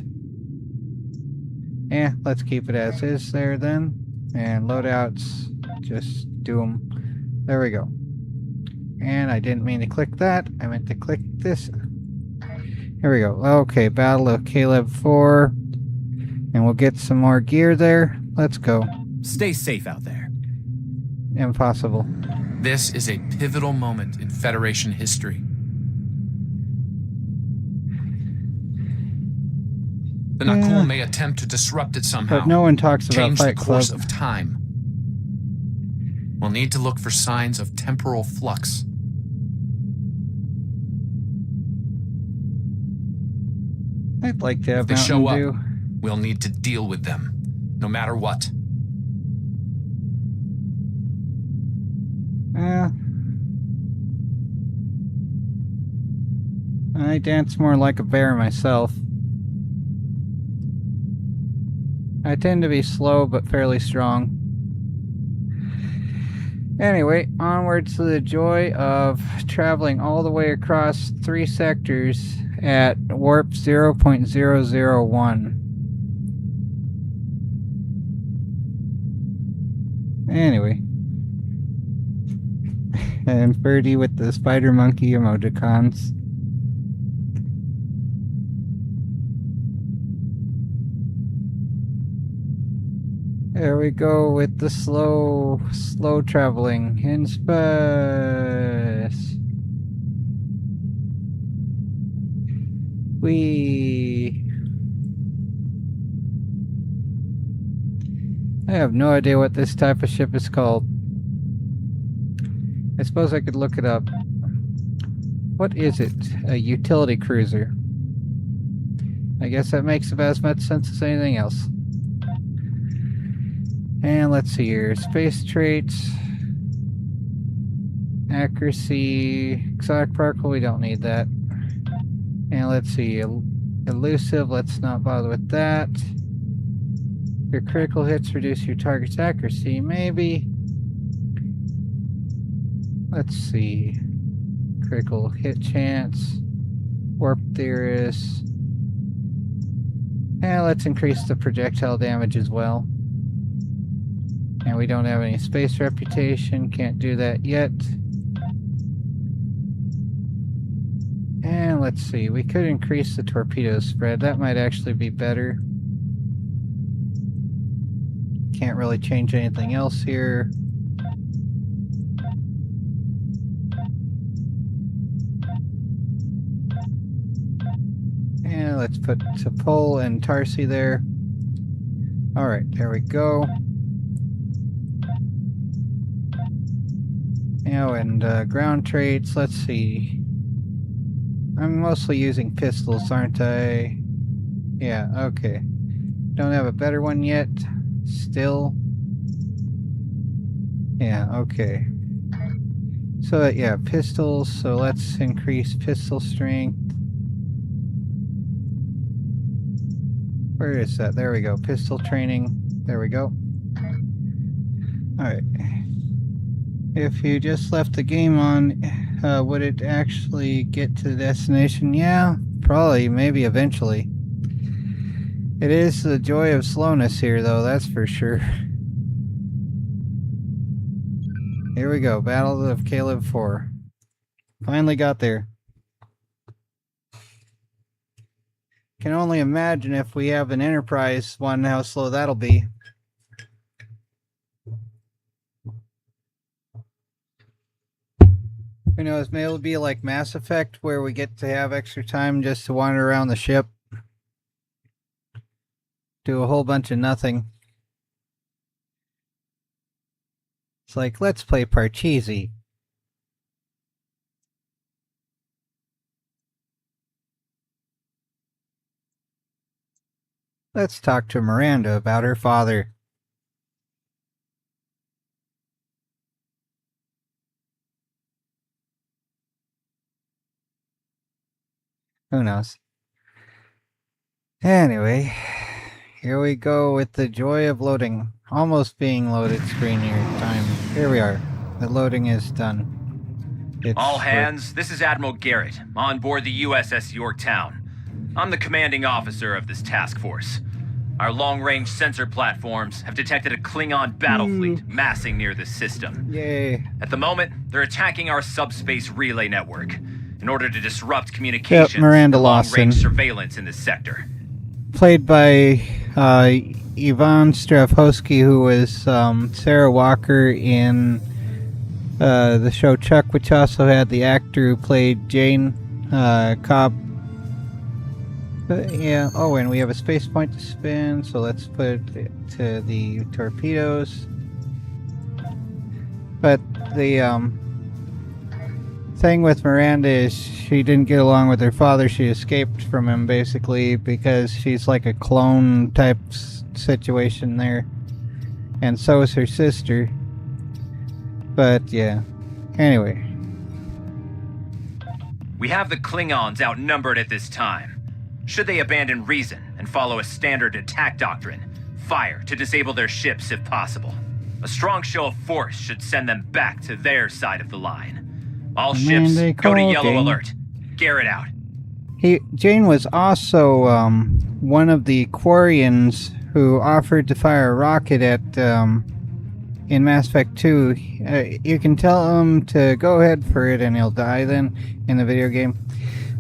Yeah, let's keep it as is there then. And loadouts, just do them. There we go. And I didn't mean to click that. I meant to click this. Here we go. Okay, Battle of Caleb 4. And we'll get some more gear there. Let's go. Stay safe out there. Impossible. This is a pivotal moment in Federation history. The Nakul may attempt to disrupt it somehow. But no one talks about change the Fight course Club. of time. We'll need to look for signs of temporal flux. I'd like to have If they show Mountain up, Dew. we'll need to deal with them, no matter what. I dance more like a bear myself. I tend to be slow but fairly strong. Anyway, onwards to the joy of traveling all the way across 3 sectors at warp 0.001. Anyway. And Birdie with the spider monkey emojicons. There we go with the slow traveling in space. I have no idea what this type of ship is called. I suppose I could look it up. What is it? A utility cruiser. I guess that makes about as much sense as anything else. And let's see here. Space traits. Accuracy. Exotic particle, we don't need that. And let's see. Elusive, let's not bother with that. Your critical hits reduce your target's accuracy, maybe. Let's see. Critical hit chance. Warp theorist. And let's increase the projectile damage as well. And we don't have any space reputation, can't do that yet. And let's see, we could increase the torpedo spread. That might actually be better. Can't really change anything else here. And let's put T'Pol and Tarsi there. Alright, there we go. And ground traits, let's see. I'm mostly using pistols, aren't I? Yeah, okay. Don't have a better one yet. Still. Yeah, okay. So, yeah, pistols, so let's increase pistol strength. Where is that? There we go. Pistol training. There we go. Alright. If you just left the game on, would it actually get to the destination? Yeah, probably, maybe eventually. It is the joy of slowness here, though, that's for sure. Here we go, Battle of Caleb 4. Finally got there. Can only imagine if we have an Enterprise one, how slow that'll be. Who knows, maybe it'll be like Mass Effect, where we get to have extra time just to wander around the ship. Do a whole bunch of nothing. It's like, let's play Parcheesi. Let's talk to Miranda about her father. Who knows? Anyway, here we go with the joy of loading. Almost being loaded screen here time. Here we are. The loading is done. All hands, this is Admiral Garrett, on board the USS Yorktown. I'm the commanding officer of this task force. Our long-range sensor platforms have detected a Klingon battle fleet massing near the system. Yay. At the moment, they're attacking our subspace relay network in order to disrupt communications Miranda and Lawson. long-range surveillance in this sector. Played by Yvonne Strahovski, who was Sarah Walker in the show Chuck, which also had the actor who played Jane Cobb. But yeah, oh, and we have a space point to spin, so let's put it to the torpedoes. But the thing with Miranda is she didn't get along with her father. She escaped from him basically because she's like a clone type situation there, and so is her sister. But yeah, anyway. We have the Klingons outnumbered at this time. Should they abandon reason and follow a standard attack doctrine, fire to disable their ships if possible. A strong show of force should send them back to their side of the line. All ships, go to yellow alert. Garrett out. Jane was also one of the Quarians who offered to fire a rocket at in Mass Effect 2. You can tell him to go ahead for it and he'll die then in the video game.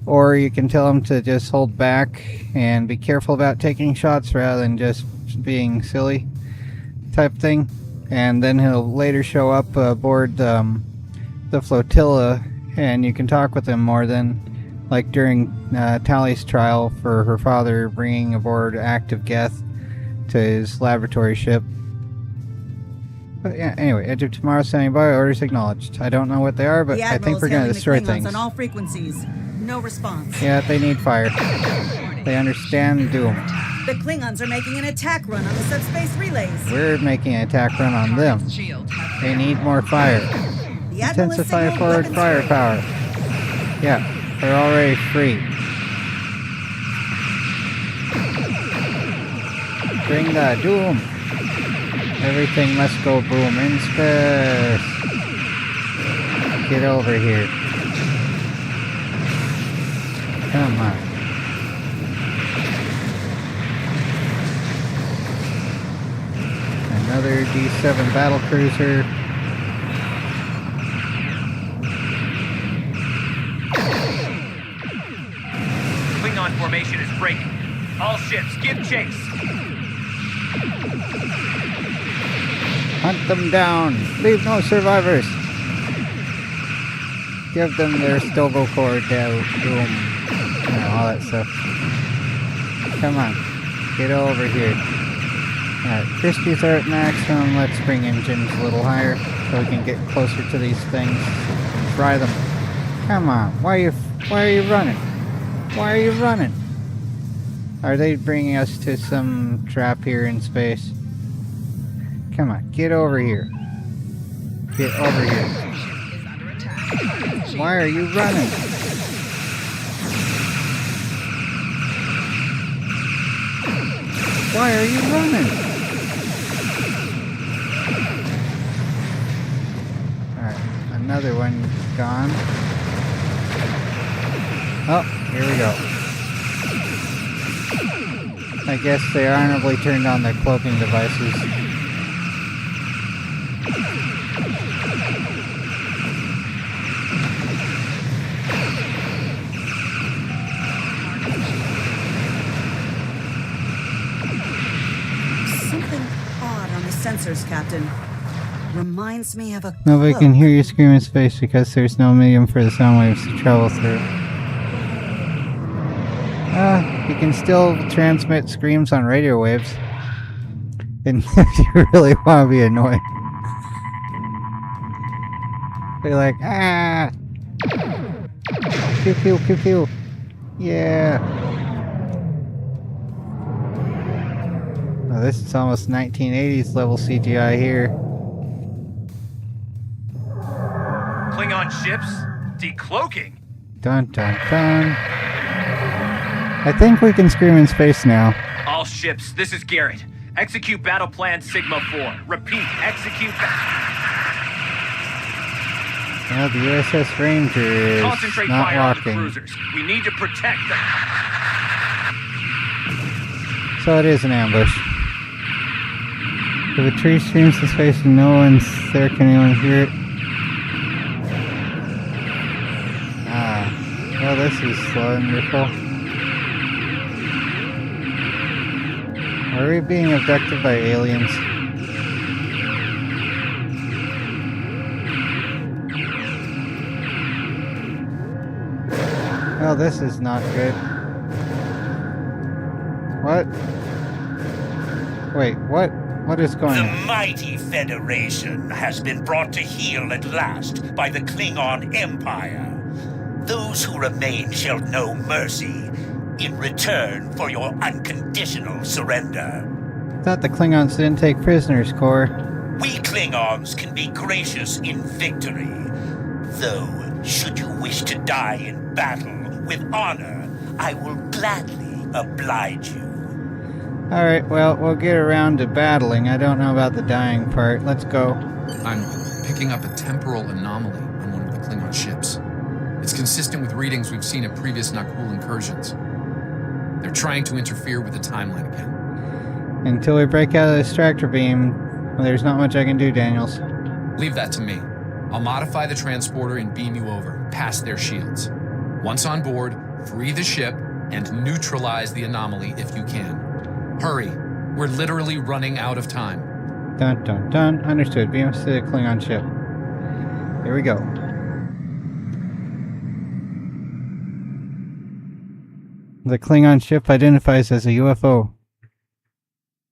Or you can tell him to just hold back and be careful about taking shots rather than just being silly type thing. And then he'll later show up aboard the flotilla and you can talk with him more than like during Tally's trial for her father bringing aboard active Geth to his laboratory ship. But yeah, anyway, Edge of Tomorrow standing by, orders acknowledged. I don't know what they are, but I think we're going to destroy things. On all frequencies. No response. Yeah, they need fire. They understand doom. The Klingons are making an attack run on the subspace relays. We're making an attack run on them. They need more fire. Intensify forward firepower. Yeah, they're already free. Bring the doom. Everything must go boom in space. Get over here. Come on. Another D7 battle cruiser. Klingon formation is breaking. All ships, give chase. Hunt them down. Leave no survivors. Give them their stovo core doom. You know, all that stuff. Come on. Get over here. Alright, Christie's are at maximum. Let's bring engines a little higher so we can get closer to these things. Fry them. Come on. Why are you running? Why are you running? Are they bringing us to some trap here in space? Come on, get over here. Get over here. Why are you running? Why are you running? Alright, another one gone. Oh, here we go. I guess they honorably turned on their cloaking devices. Sensors, Captain. Reminds me of a Nobody cloak. can hear you scream in space because there's no medium for the sound waves to travel through. You can still transmit screams on radio waves. And if you really want to be annoying. Be like, ah! Pew pew pew pew. Yeah. Oh, this is almost 1980s level CGI here. Klingon ships decloaking. Dun dun dun. I think we can scream in space now. All ships, this is Garrett. Execute battle plan Sigma 4. Repeat, execute Well, the USS Ranger is Concentrate not fire walking. on the cruisers. We need to protect them. So it is an ambush. If a tree screams in space and no one's there, can anyone hear it? Well, this is wonderful. Are we being abducted by aliens? Well, this is not good. What? Wait, what? What is going on? The mighty Federation has been brought to heel at last by the Klingon Empire. Those who remain shall know mercy in return for your unconditional surrender. Thought the Klingons didn't take prisoners, Core. We Klingons can be gracious in victory, though should you wish to die in battle with honor, I will gladly oblige you. Alright, well, we'll get around to battling. I don't know about the dying part. Let's go. I'm picking up a temporal anomaly on one of the Klingon ships. It's consistent with readings we've seen at previous Nakul incursions. They're trying to interfere with the timeline again. Until we break out of this tractor beam, well, there's not much I can do, Daniels. Leave that to me. I'll modify the transporter and beam you over, past their shields. Once on board, free the ship and neutralize the anomaly if you can. Hurry. We're literally running out of time. Dun dun dun. Understood. Beam us to the Klingon ship. Here we go. The Klingon ship identifies as a UFO.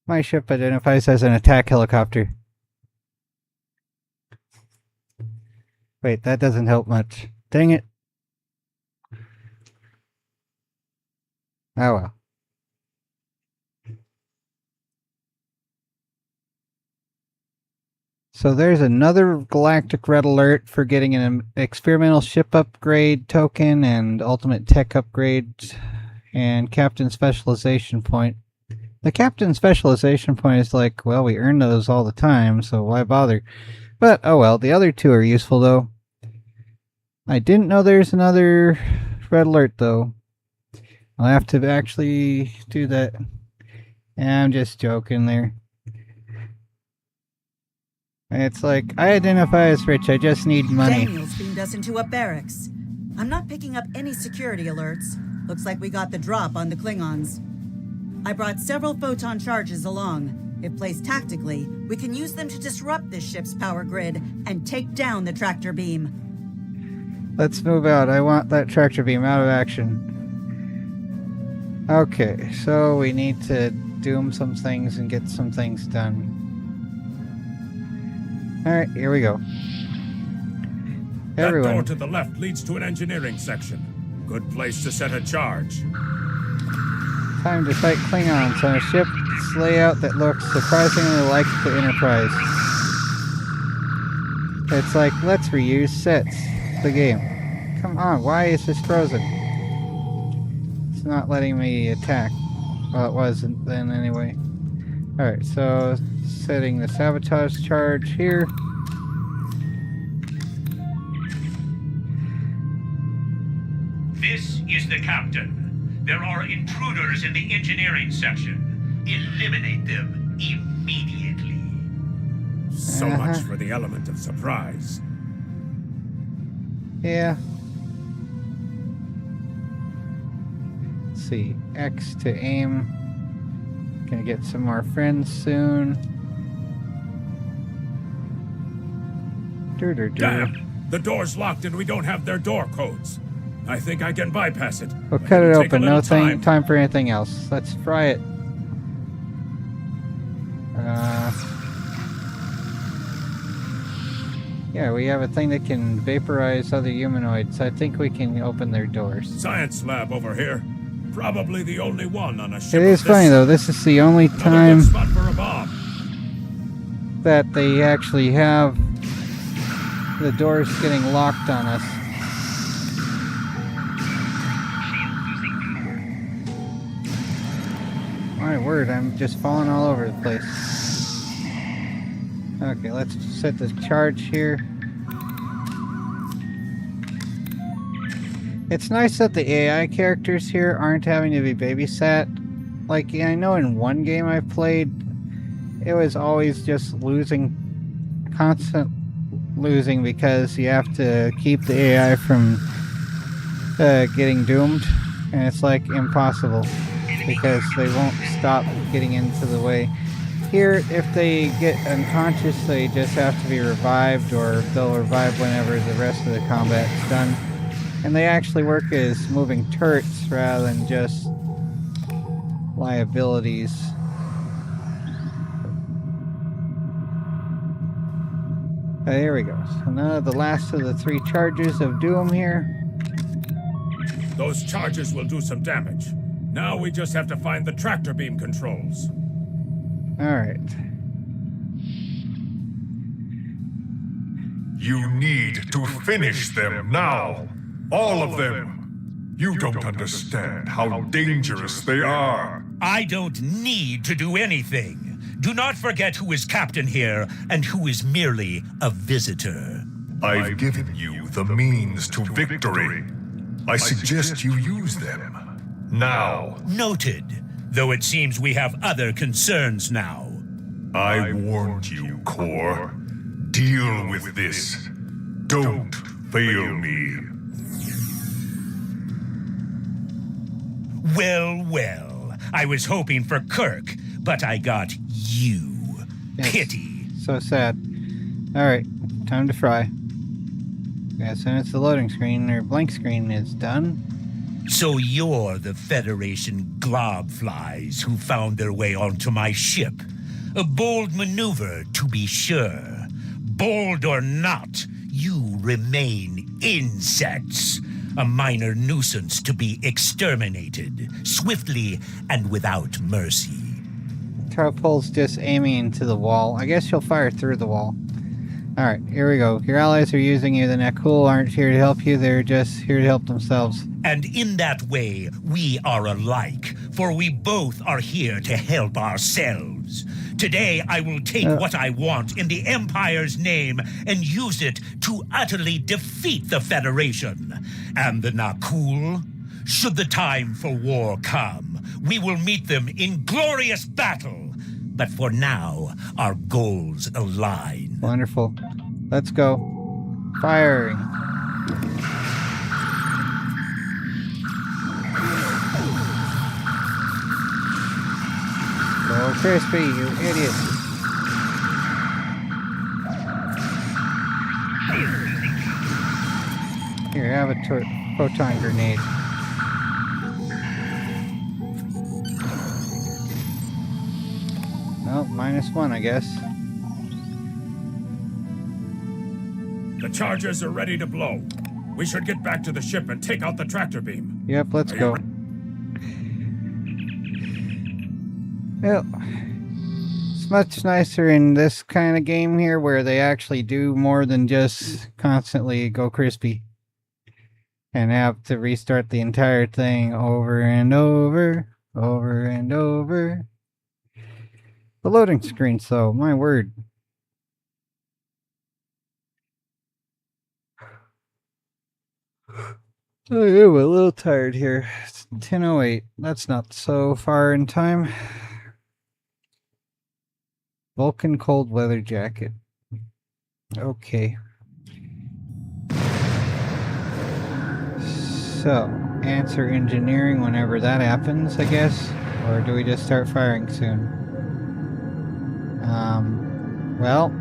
My ship identifies as an attack helicopter. Wait, that doesn't help much. Dang it. Oh well. So there's another galactic red alert for getting an experimental ship upgrade token and ultimate tech upgrade and captain specialization point. The captain specialization point is like, well, we earn those all the time, so why bother? But, oh well, the other two are useful though. I didn't know there's another red alert though. I'll have to actually do that. I'm just joking there. It's like, I identify as rich, I just need money. Daniels beamed us into a barracks. I'm not picking up any security alerts. Looks like we got the drop on the Klingons. I brought several photon charges along. If placed tactically, we can use them to disrupt this ship's power grid and take down the tractor beam. Let's move out. I want that tractor beam out of action. Okay, so we need to doom some things and get some things done. Alright, here we go. Everyone. That door to the left leads to an engineering section. Good place to set a charge. Time to fight Klingons on a ship's layout that looks surprisingly like the Enterprise. It's like, let's reuse sets. The game. Come on, why is this frozen? It's not letting me attack. Well, it wasn't then anyway. Alright, so setting the sabotage charge here. This is the captain. There are intruders in the engineering section. Eliminate them immediately. So much for the element of surprise. Yeah. Let's see. X to aim. Gonna get some more friends soon. Damn! The door's locked and we don't have their door codes. I think I can bypass it. We'll cut it open. No time for anything else. Let's fry it. Yeah, we have a thing that can vaporize other humanoids. I think we can open their doors. Science lab over here. Probably the only one on a ship. It is funny though. This is the only time spot for a bomb. that they actually have the doors getting locked on us. My word, I'm just falling all over the place. Okay, let's set the charge here. It's nice that the AI characters here aren't having to be babysat. Like, yeah, I know in one game I've played, it was always just constant losing because you have to keep the AI from getting doomed. And it's like impossible because they won't stop getting into the way. Here, if they get unconscious, they just have to be revived, or they'll revive whenever the rest of the combat's done. And they actually work as moving turrets rather than just liabilities. There we go. So now the last of the 3 charges of Doom here. Those charges will do some damage. Now we just have to find the tractor beam controls. Alright. You need to finish them now. All of them. You don't understand how dangerous they are. I don't need to do anything. Do not forget who is captain here and who is merely a visitor. I've given you the means to victory. I suggest you use them. Now. Noted. Though it seems we have other concerns now. I warned you, Core. Deal with this. Don't fail me. Well, well. I was hoping for Kirk, but I got you. Yes. Pity. So sad. Alright, time to fry. As soon as the loading screen or blank screen is done. So you're the Federation globflies who found their way onto my ship. A bold maneuver, to be sure. Bold or not, you remain insects. A minor nuisance to be exterminated, swiftly and without mercy. Tarpul's just aiming into the wall. I guess you'll fire through the wall. Alright, here we go. Your allies are using you. The Nakul aren't here to help you. They're just here to help themselves. And in that way, we are alike, for we both are here to help ourselves. Today, I will take what I want in the Empire's name and use it to utterly defeat the Federation. And the Nakul, should the time for war come, we will meet them in glorious battle. But for now, our goals align. Wonderful. Let's go. Firing. Go Crispy, you idiot. Here, have a proton grenade. Well, -1, I guess. The charges are ready to blow. We should get back to the ship and take out the tractor beam. Yep, let's go. Well, it's much nicer in this kind of game here where they actually do more than just constantly go crispy and have to restart the entire thing over and over, over and over. The loading screen, so my word. I am a little tired here. It's 10:08. That's not so far in time. Vulcan cold weather jacket. Okay. So, answer engineering whenever that happens, I guess. Or do we just start firing soon? Well,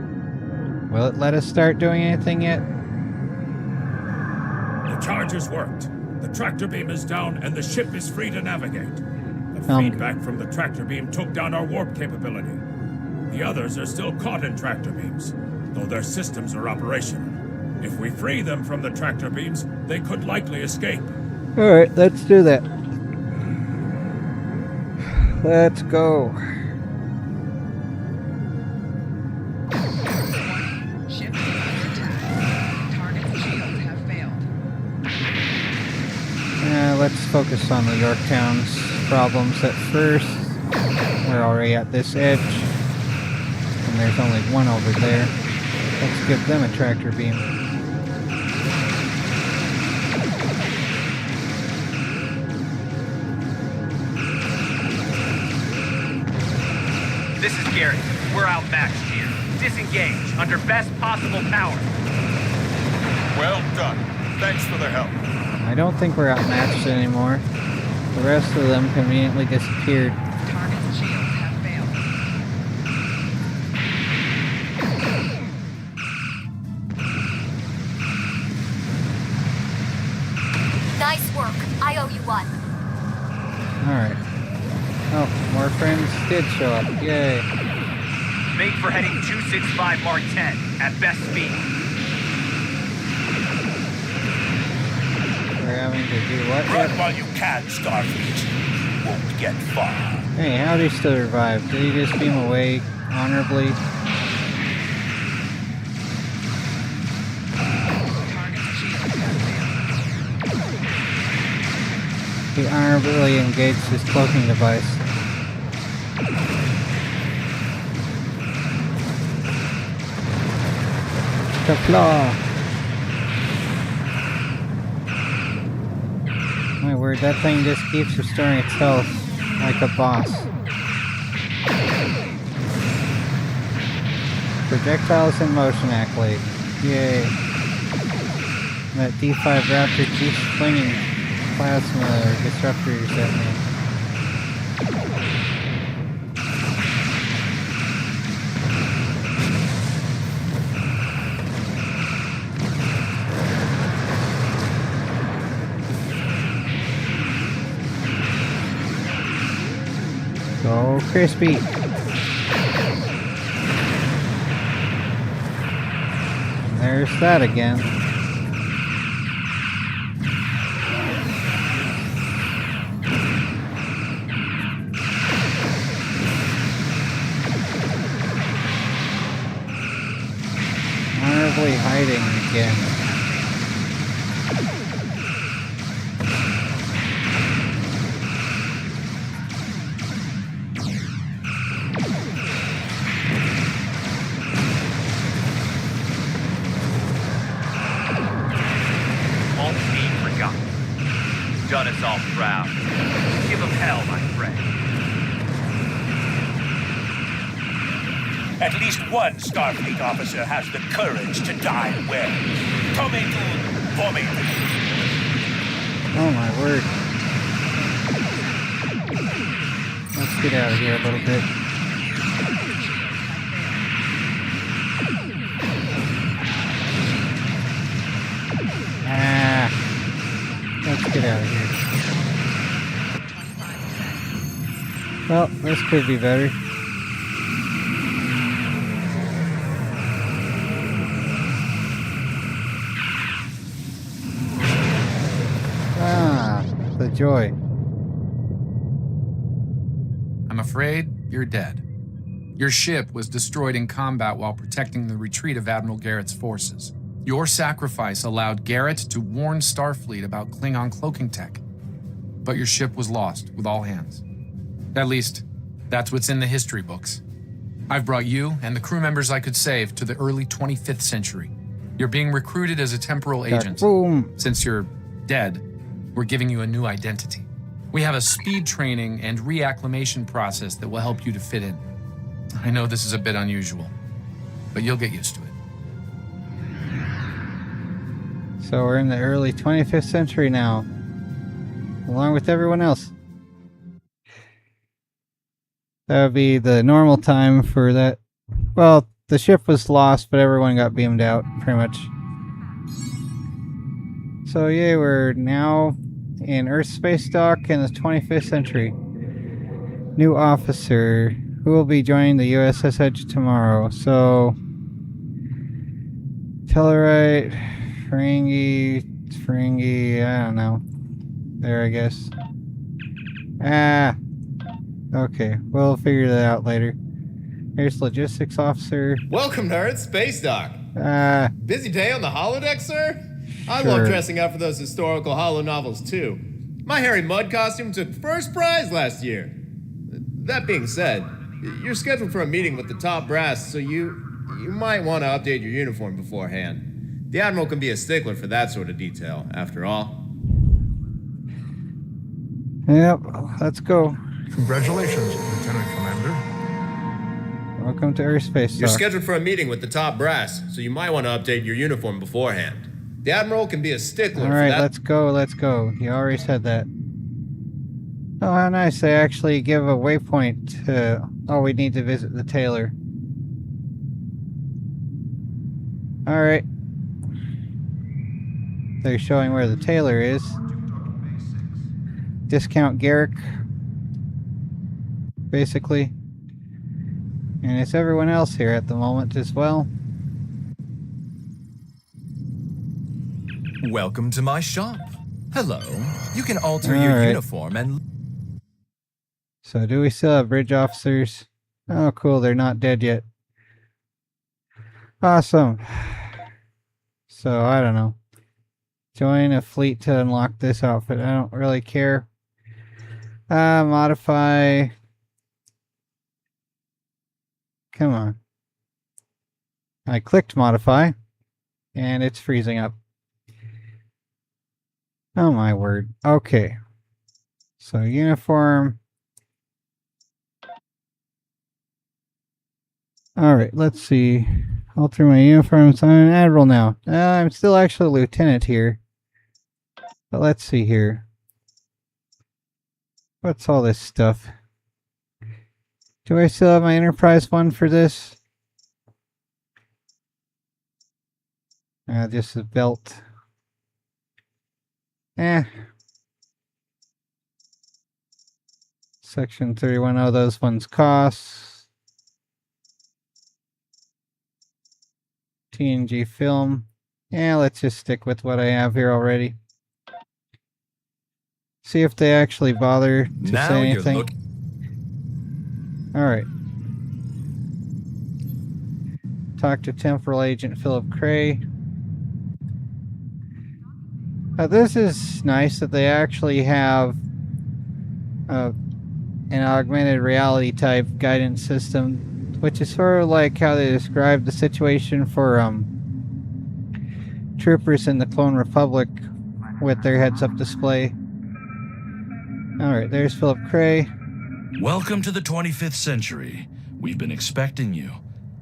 will it let us start doing anything yet? The charges worked. The tractor beam is down and the ship is free to navigate. The feedback from the tractor beam took down our warp capability. The others are still caught in tractor beams, though their systems are operational. If we free them from the tractor beams, they could likely escape. Alright, let's do that. Let's go. Ship is under attack. Target's shields have failed. Let's focus on the Yorktown's problems at first. We're already at this edge. And there's only one over there. Let's give them a tractor beam. This is Garrett. We're outmatched here. Disengage under best possible power. Well done. Thanks for the help. I don't think we're outmatched anymore. The rest of them conveniently disappeared. Target's shields have failed. Nice work. I owe you one. Alright. Oh, more friends did show up. Yay. Make for heading 265 Mark 10 at best speed. We're having to do what? Run while you can, Starfleet. You won't get far. Hey, how'd he still revive? Did he just beam away honorably? He honorably engaged his cloaking device. Kapla! My word, that thing just keeps restoring its health like a boss. Projectiles in motion accolade. Yay. That D5 Raptor keeps flinging plasma or disruptors at me. Go crispy! There's that again. Honorably hiding again. Won't be forgotten. Done us all proud. Give them hell, my friend. At least one Starfleet officer has the courage to die well. Tometun vometun. Oh my word. Let's get out of here a little bit. Let's get out of here. Well, this could be better. Ah, the joy. I'm afraid you're dead. Your ship was destroyed in combat while protecting the retreat of Admiral Garrett's forces. Your sacrifice allowed Garrett to warn Starfleet about Klingon cloaking tech. But your ship was lost with all hands. At least, that's what's in the history books. I've brought you and the crew members I could save to the early 25th century. You're being recruited as a temporal agent. Boom. Since you're dead, we're giving you a new identity. We have a speed training and reacclimation process that will help you to fit in. I know this is a bit unusual, but you'll get used to it. So we're in the early 25th century now, along with everyone else. That would be the normal time for that. Well, the ship was lost, but everyone got beamed out, pretty much. So yeah, we're now in Earth Space Dock in the 25th century. New officer who will be joining the USS Edge tomorrow. So, Tellarite, Ferengi, I don't know. There, I guess. Okay, we'll figure that out later. Here's logistics officer. Welcome to Earth Space Dock. Busy day on the holodeck, sir? I Sure. love dressing up for those historical holo novels, too. My Harry Mudd costume took first prize last year. That being said, you're scheduled for a meeting with the top brass, so you might want to update your uniform beforehand. The Admiral can be a stickler for that sort of detail, after all. Yep, let's go. Congratulations, Lieutenant Commander. Welcome to Earth Space You're Dock. scheduled for a meeting with the top brass, so you might want to update your uniform beforehand. The Admiral can be a stickler for Alright, that. let's go. You already said that. Oh, how nice. They actually give a waypoint to... Oh, we need to visit the tailor. Alright. They're showing where the tailor is. Discount Garrick. Basically. And it's everyone else here at the moment as well. Welcome to my shop. Hello. You can alter All your right. uniform and... So do we still have bridge officers? Oh, cool. They're not dead yet. Awesome. So, I don't know. Join a fleet to unlock this outfit. I don't really care. Modify. Come on. I clicked modify, and it's freezing up. Oh my word. Okay. So uniform. Alright, let's see. Alter my uniform, so I'm an admiral now. I'm still actually a lieutenant here. But let's see here. What's all this stuff? Do I still have my Enterprise one for this? Just a belt. Section 31, oh, those ones cost. TNG film. Yeah, let's just stick with what I have here already. See if they actually bother to Now say you're anything. Alright. Talk to Temporal Agent Philip Cray. This is nice that they actually have an augmented reality type guidance system, which is sort of like how they described the situation for troopers in the Clone Republic with their heads-up display. Alright, there's Philip Cray. Welcome to the 25th century. We've been expecting you.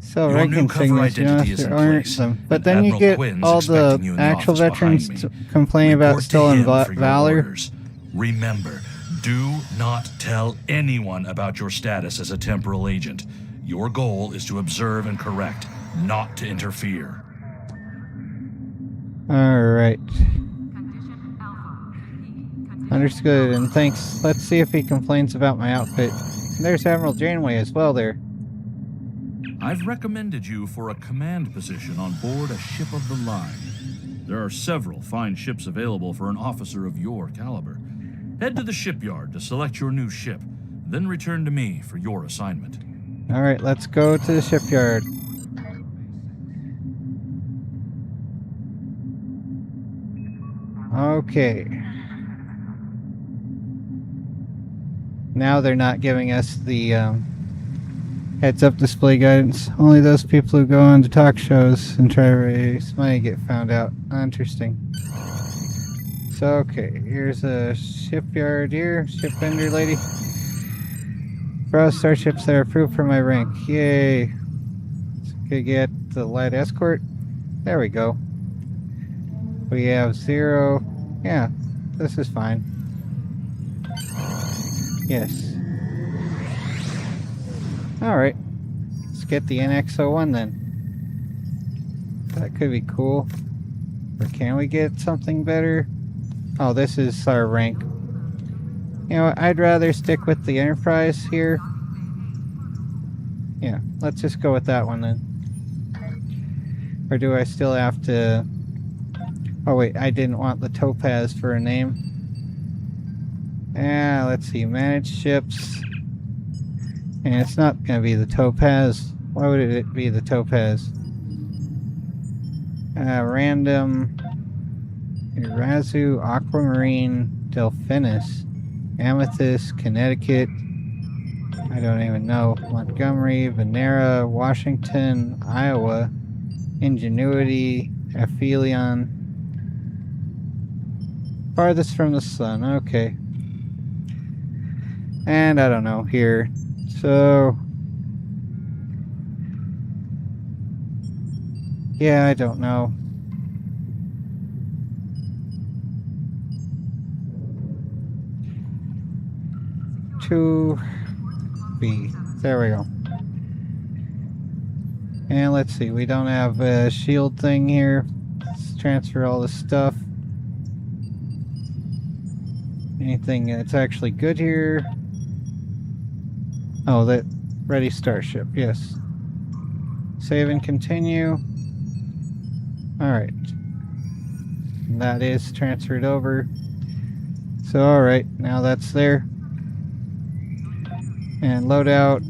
So Your rank new cover insignias, you identity is in place. them. But and then you Admiral get Quinn's all expecting the you in the actual office behind veterans me. complaining about Report to stolen him for your valor. orders. Remember, do not tell anyone about your status as a temporal agent. Your goal is to observe and correct, not to interfere. Alright. Understood, and thanks. Let's see if he complains about my outfit. There's Admiral Janeway as well there. I've recommended you for a command position on board a ship of the line. There are several fine ships available for an officer of your caliber. Head to the shipyard to select your new ship, then return to me for your assignment. Alright, let's go to the shipyard. Okay. Now they're not giving us the heads-up display guidance. Only those people who go on to talk shows and try to raise money get found out. Interesting. So, okay, here's a shipyard here. Ship vendor lady. Browse starships that are approved for my rank. Yay. Could get the light escort. There we go. We have 0. Yeah, this is fine. Yes. Alright. Let's get the NX-01 then. That could be cool. Or can we get something better? Oh, this is our rank. You know what, I'd rather stick with the Enterprise here. Yeah, let's just go with that one then. Or do I still have to... Oh wait, I didn't want the Topaz for a name. Yeah, let's see, manage ships. And it's not going to be the Topaz. Why would it be the Topaz? Random... Irazu, Aquamarine, Delphinus, Amethyst, Connecticut, I don't even know, Montgomery, Venera, Washington, Iowa, Ingenuity, Aphelion, farthest from the sun, okay. And I don't know, here, so... Yeah, I don't know. B. There we go. And let's see, we don't have a shield thing here. Let's transfer all this stuff. Anything that's actually good here? Oh, that ready starship, yes. Save and continue. Alright. That is transferred over. So alright, now that's there. And loadout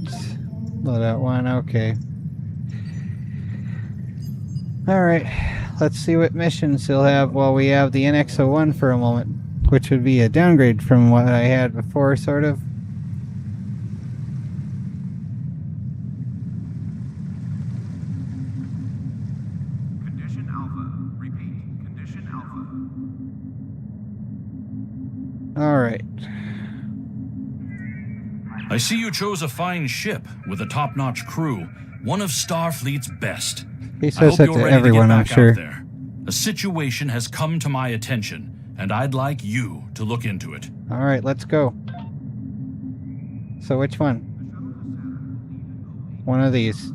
1, okay. Alright, let's see what missions he'll have while we have the NX-01 for a moment. which would be a downgrade from what I had before, sort of. Condition Alpha. Repeat. Condition Alpha. Alright. I see you chose a fine ship with a top-notch crew, one of Starfleet's best. He says that to everyone, I'm sure. There. A situation has come to my attention, and I'd like you to look into it. Alright, let's go. So which one? One of these.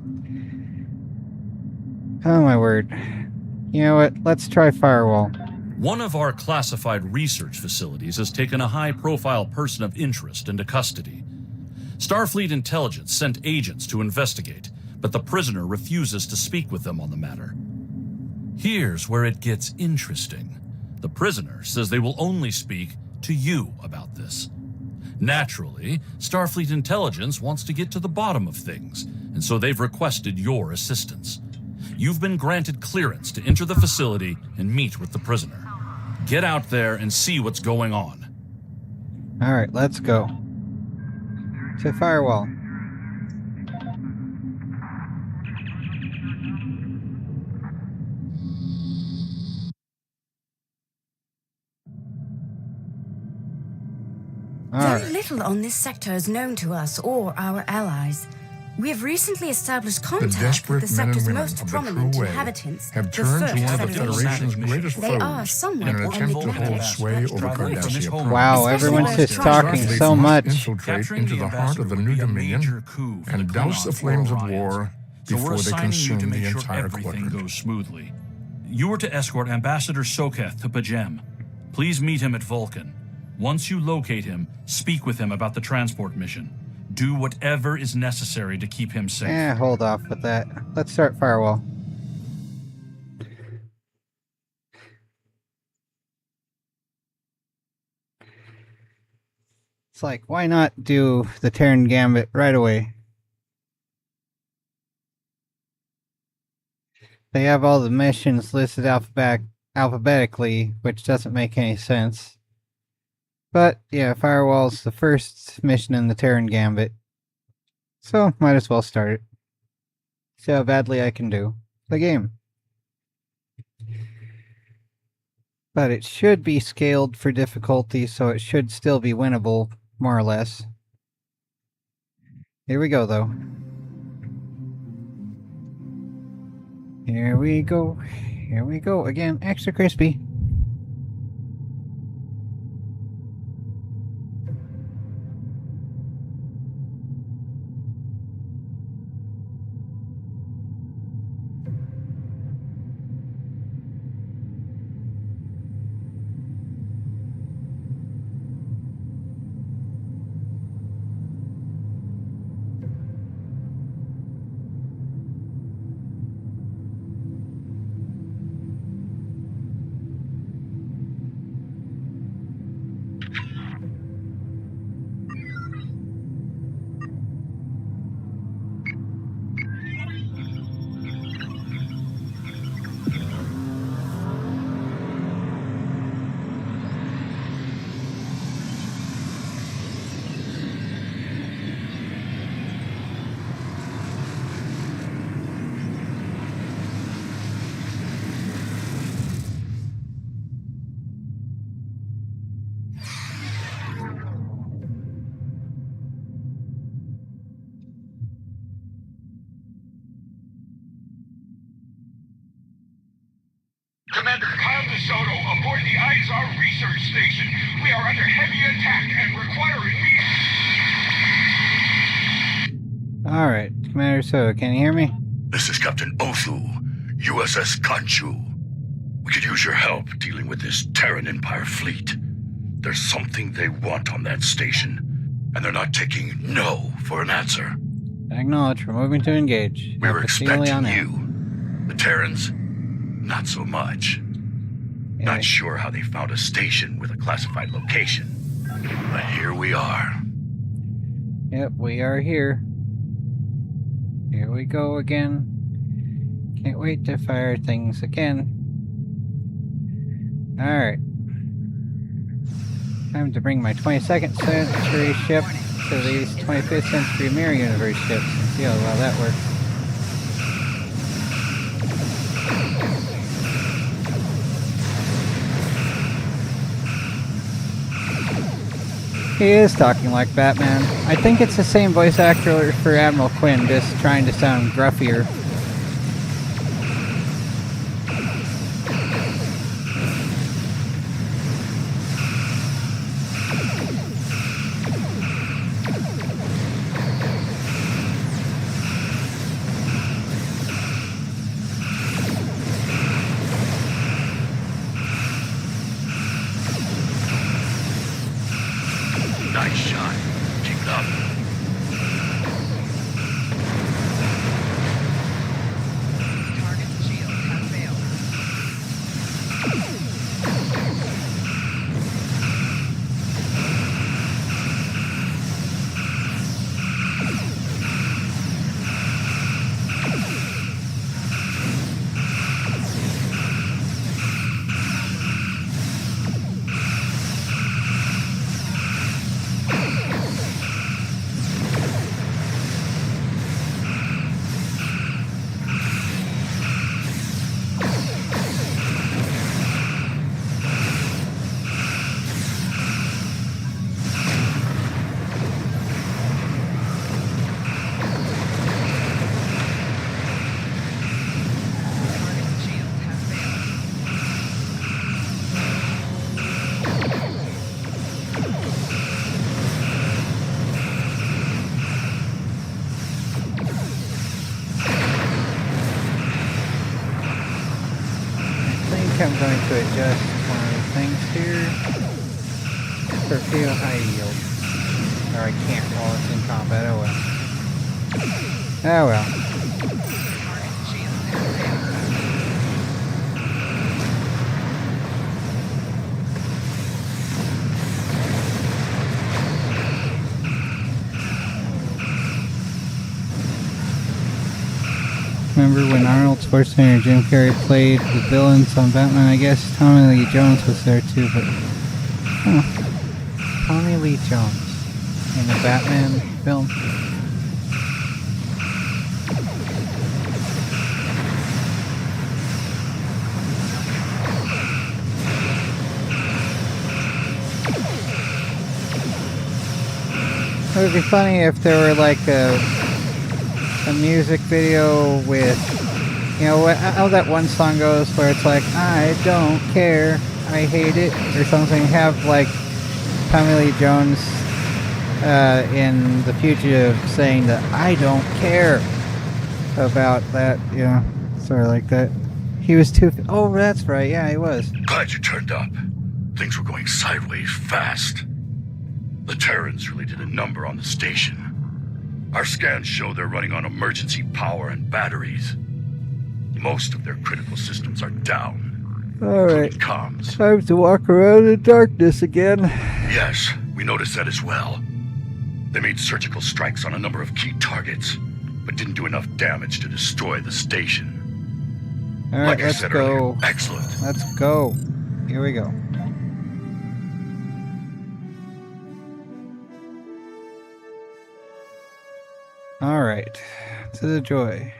Oh my word. You know what? Let's try Firewall. One of our classified research facilities has taken a high-profile person of interest into custody. Starfleet intelligence sent agents to investigate, but the prisoner refuses to speak with them on the matter. Here's where it gets interesting. The prisoner says they will only speak to you about this. Naturally, Starfleet intelligence wants to get to the bottom of things, and so they've requested your assistance. You've been granted clearance to enter the facility and meet with the prisoner. Get out there and see what's going on. Alright, let's go. To Firewall. Very little on this sector is known to us or our allies. We have recently established contact with the sector's most prominent inhabitants, have the turned to First one of the Federation. Federation's greatest They are foes somewhat in an attempt to hold enigmatic. sway over Cardassia Prime. Wow, everyone's just talking Starfleet so must much. infiltrate into the heart of the New Dominion and douse the flames of war before they consume the entire quadrant. Goes smoothly. You are to escort Ambassador Soketh to Pajem. Please meet him at Vulcan. Once you locate him, speak with him about the transport mission. Do whatever is necessary to keep him safe. Hold off with that. Let's start Firewall. It's like, why not do the Terran Gambit right away? They have all the missions listed alphabetically, which doesn't make any sense. But, yeah, Firewall's the first mission in the Terran Gambit. So, might as well start it. See how badly I can do the game. But it should be scaled for difficulty, so it should still be winnable, more or less. Here we go, though. Here we go. Here we go again. Extra crispy. Commander Kyle DeSoto aboard the Izar research station. We are under heavy attack and require immediate... Alright, Commander Soto, can you hear me? This is Captain Othu, USS Kanchu. We could use your help dealing with this Terran Empire fleet. There's something they want on that station, and they're not taking no for an answer. Acknowledge, we're moving to engage. We were expecting you. The Terrans, not so much. Yeah. Not sure how they found a station with a classified location. But here we are. Yep, we are here. Here we go again. Can't wait to fire things again. Alright. Time to bring my 22nd century ship to these 25th century mirror universe ships and see how well that works. He is talking like Batman. I think it's the same voice actor for Admiral Quinn, just trying to sound gruffier. Nice shot. Keep it up. Target's shields have failed. I'm going to adjust one of the things here for feel high yield. Or I can't while it's in combat, oh well. Oh well. Remember when Arnold Schwarzenegger and Jim Carrey played the villains on Batman? I guess Tommy Lee Jones was there too, but... Tommy Lee Jones in the Batman film. It would be funny if there were like a music video with, you know, how that one song goes where it's like, I don't care, I hate it, or something. Have like Tommy Lee Jones in The Fugitive saying that I don't care about that, you know, sort of like that. He was too, oh, that's right, yeah, he was. Glad you turned up. Things were going sideways fast. The Terrans really did a number on the station. Our scans show they're running on emergency power and batteries. Most of their critical systems are down. Alright, comms. time to walk around in darkness again. Yes, we noticed that as well. They made surgical strikes on a number of key targets, but didn't do enough damage to destroy the station. Alright, like I said earlier, excellent. Let's go. Here we go. Alright, to the joy.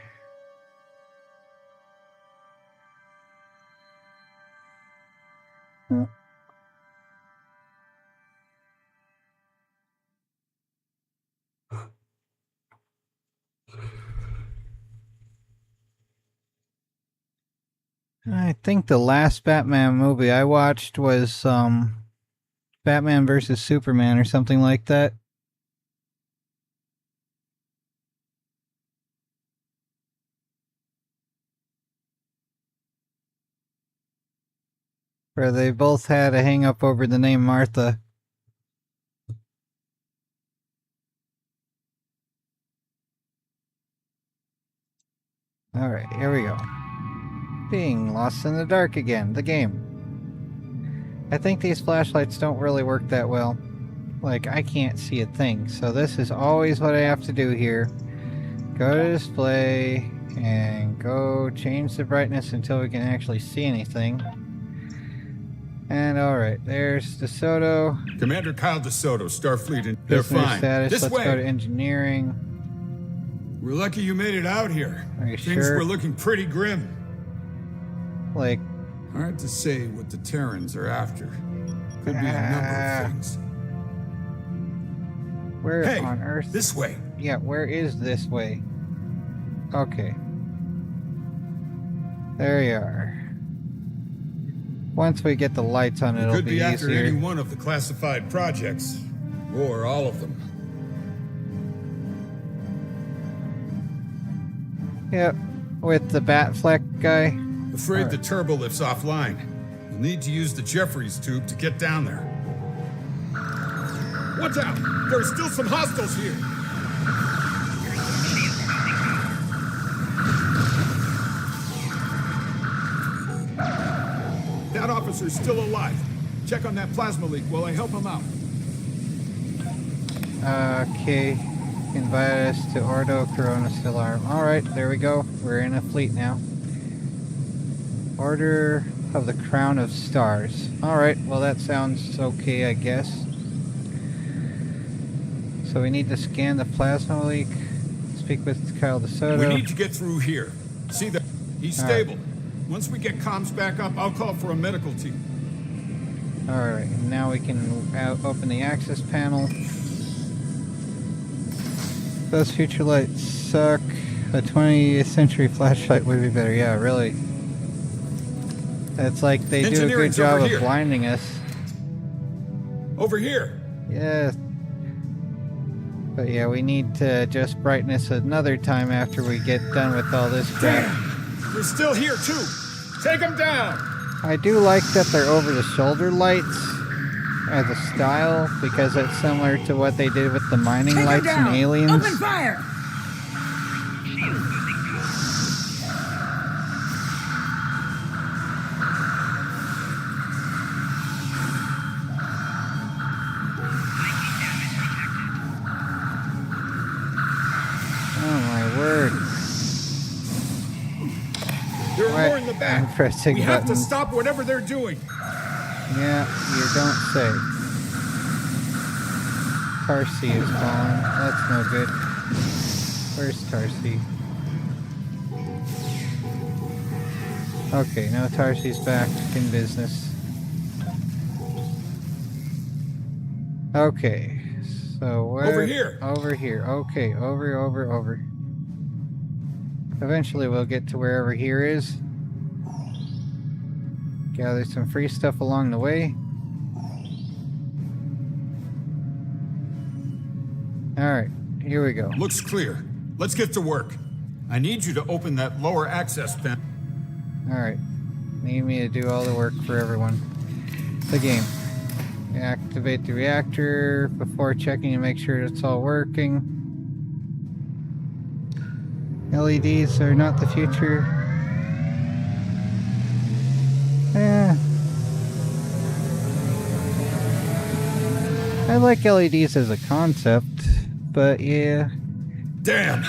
I think the last Batman movie I watched was Batman vs. Superman or something like that. Where they both had a hang up over the name Martha. Alright, here we go. Being lost in the dark again, the game. I think these flashlights don't really work that well. Like, I can't see a thing, so this is always what I have to do here. Go to display, and go change the brightness until we can actually see anything. And alright, there's DeSoto. Commander Kyle DeSoto, Starfleet, and they're Prisoner fine. status. This Let's way. go to engineering. We're lucky you made it out here. Are you Things sure? were looking pretty grim. Like, hard to say what the Terrans are after. Could be a number of things. Where Hey, on Earth? This way. Yeah, where is this way? Okay. There you are. Once we get the lights on, it'll Could be be after easier. any one of the classified projects, or all of them. Yep, with the Batfleck guy. Afraid the turbo lift's offline. You'll need to use the Jeffries tube to get down there. Watch out! There are still some hostiles here! That officer's still alive. Check on that plasma leak while I help him out. Okay. Invite us to Ordo Corona Stellar. Alright, there we go. We're in a fleet now. Order of the Crown of Stars. Alright, well that sounds okay, I guess. So we need to scan the plasma leak. Speak with Kyle DeSoto. We need to get through here. See that? He's stable. Once we get comms back up, I'll call for a medical team. Alright, now we can open the access panel. Those future lights suck. A 20th century flashlight would be better. Yeah, really. It's like they do a good Engineering's job over of here. blinding us. Over here. Yeah. But yeah, we need to adjust brightness another time after we get done with all this crap. They're still here, too. Take them down. I do like that they're over-the-shoulder lights as a style, because it's similar to what they did with the mining lights in Aliens. Open fire! Oh my word. There are What? more in the back. I'm pressing we have to buttons. stop whatever they're doing. Yeah, you don't say. Tarsi is falling. That's no good. Where's Tarsi? Okay, now Tarsi's back in business. Okay, so where? Over here. Over here. Okay, over. Eventually we'll get to wherever here is. Gather some free stuff along the way. Alright, here we go. Looks clear. Let's get to work. I need you to open that lower access panel. Alright. Need me to do all the work for everyone. The game. Activate the reactor before checking to make sure it's all working. LEDs are not the future. Eh. I like LEDs as a concept, but yeah. Damn!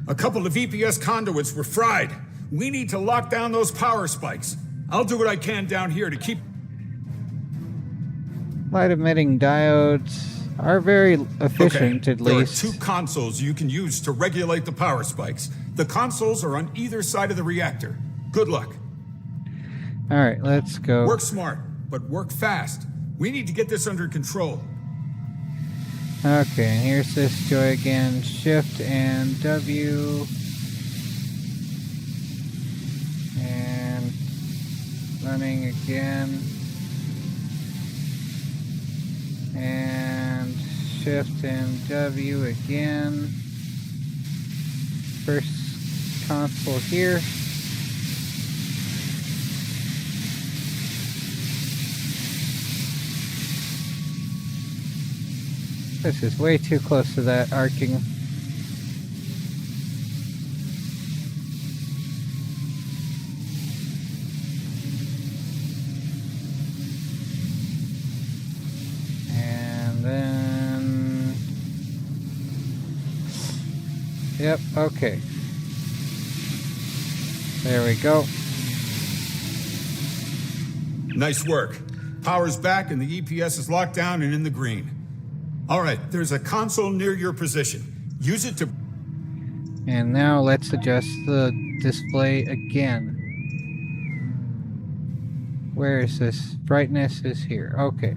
A couple of EPS conduits were fried. We need to lock down those power spikes. I'll do what I can down here to keep... Light emitting diodes are very efficient, at least. There are two consoles you can use to regulate the power spikes. The consoles are on either side of the reactor. Good luck. Alright, let's go. Work smart, but work fast. We need to get this under control. Okay, and here's this joy again. Shift and W. And running again. And Shift and W again. First console here. This is way too close to that arcing. And then... Yep, okay. There we go. Nice work. Power's back and the EPS is locked down and in the green. All right, there's a console near your position. Use it to... And now let's adjust the display again. Where is this? Brightness is here. Okay.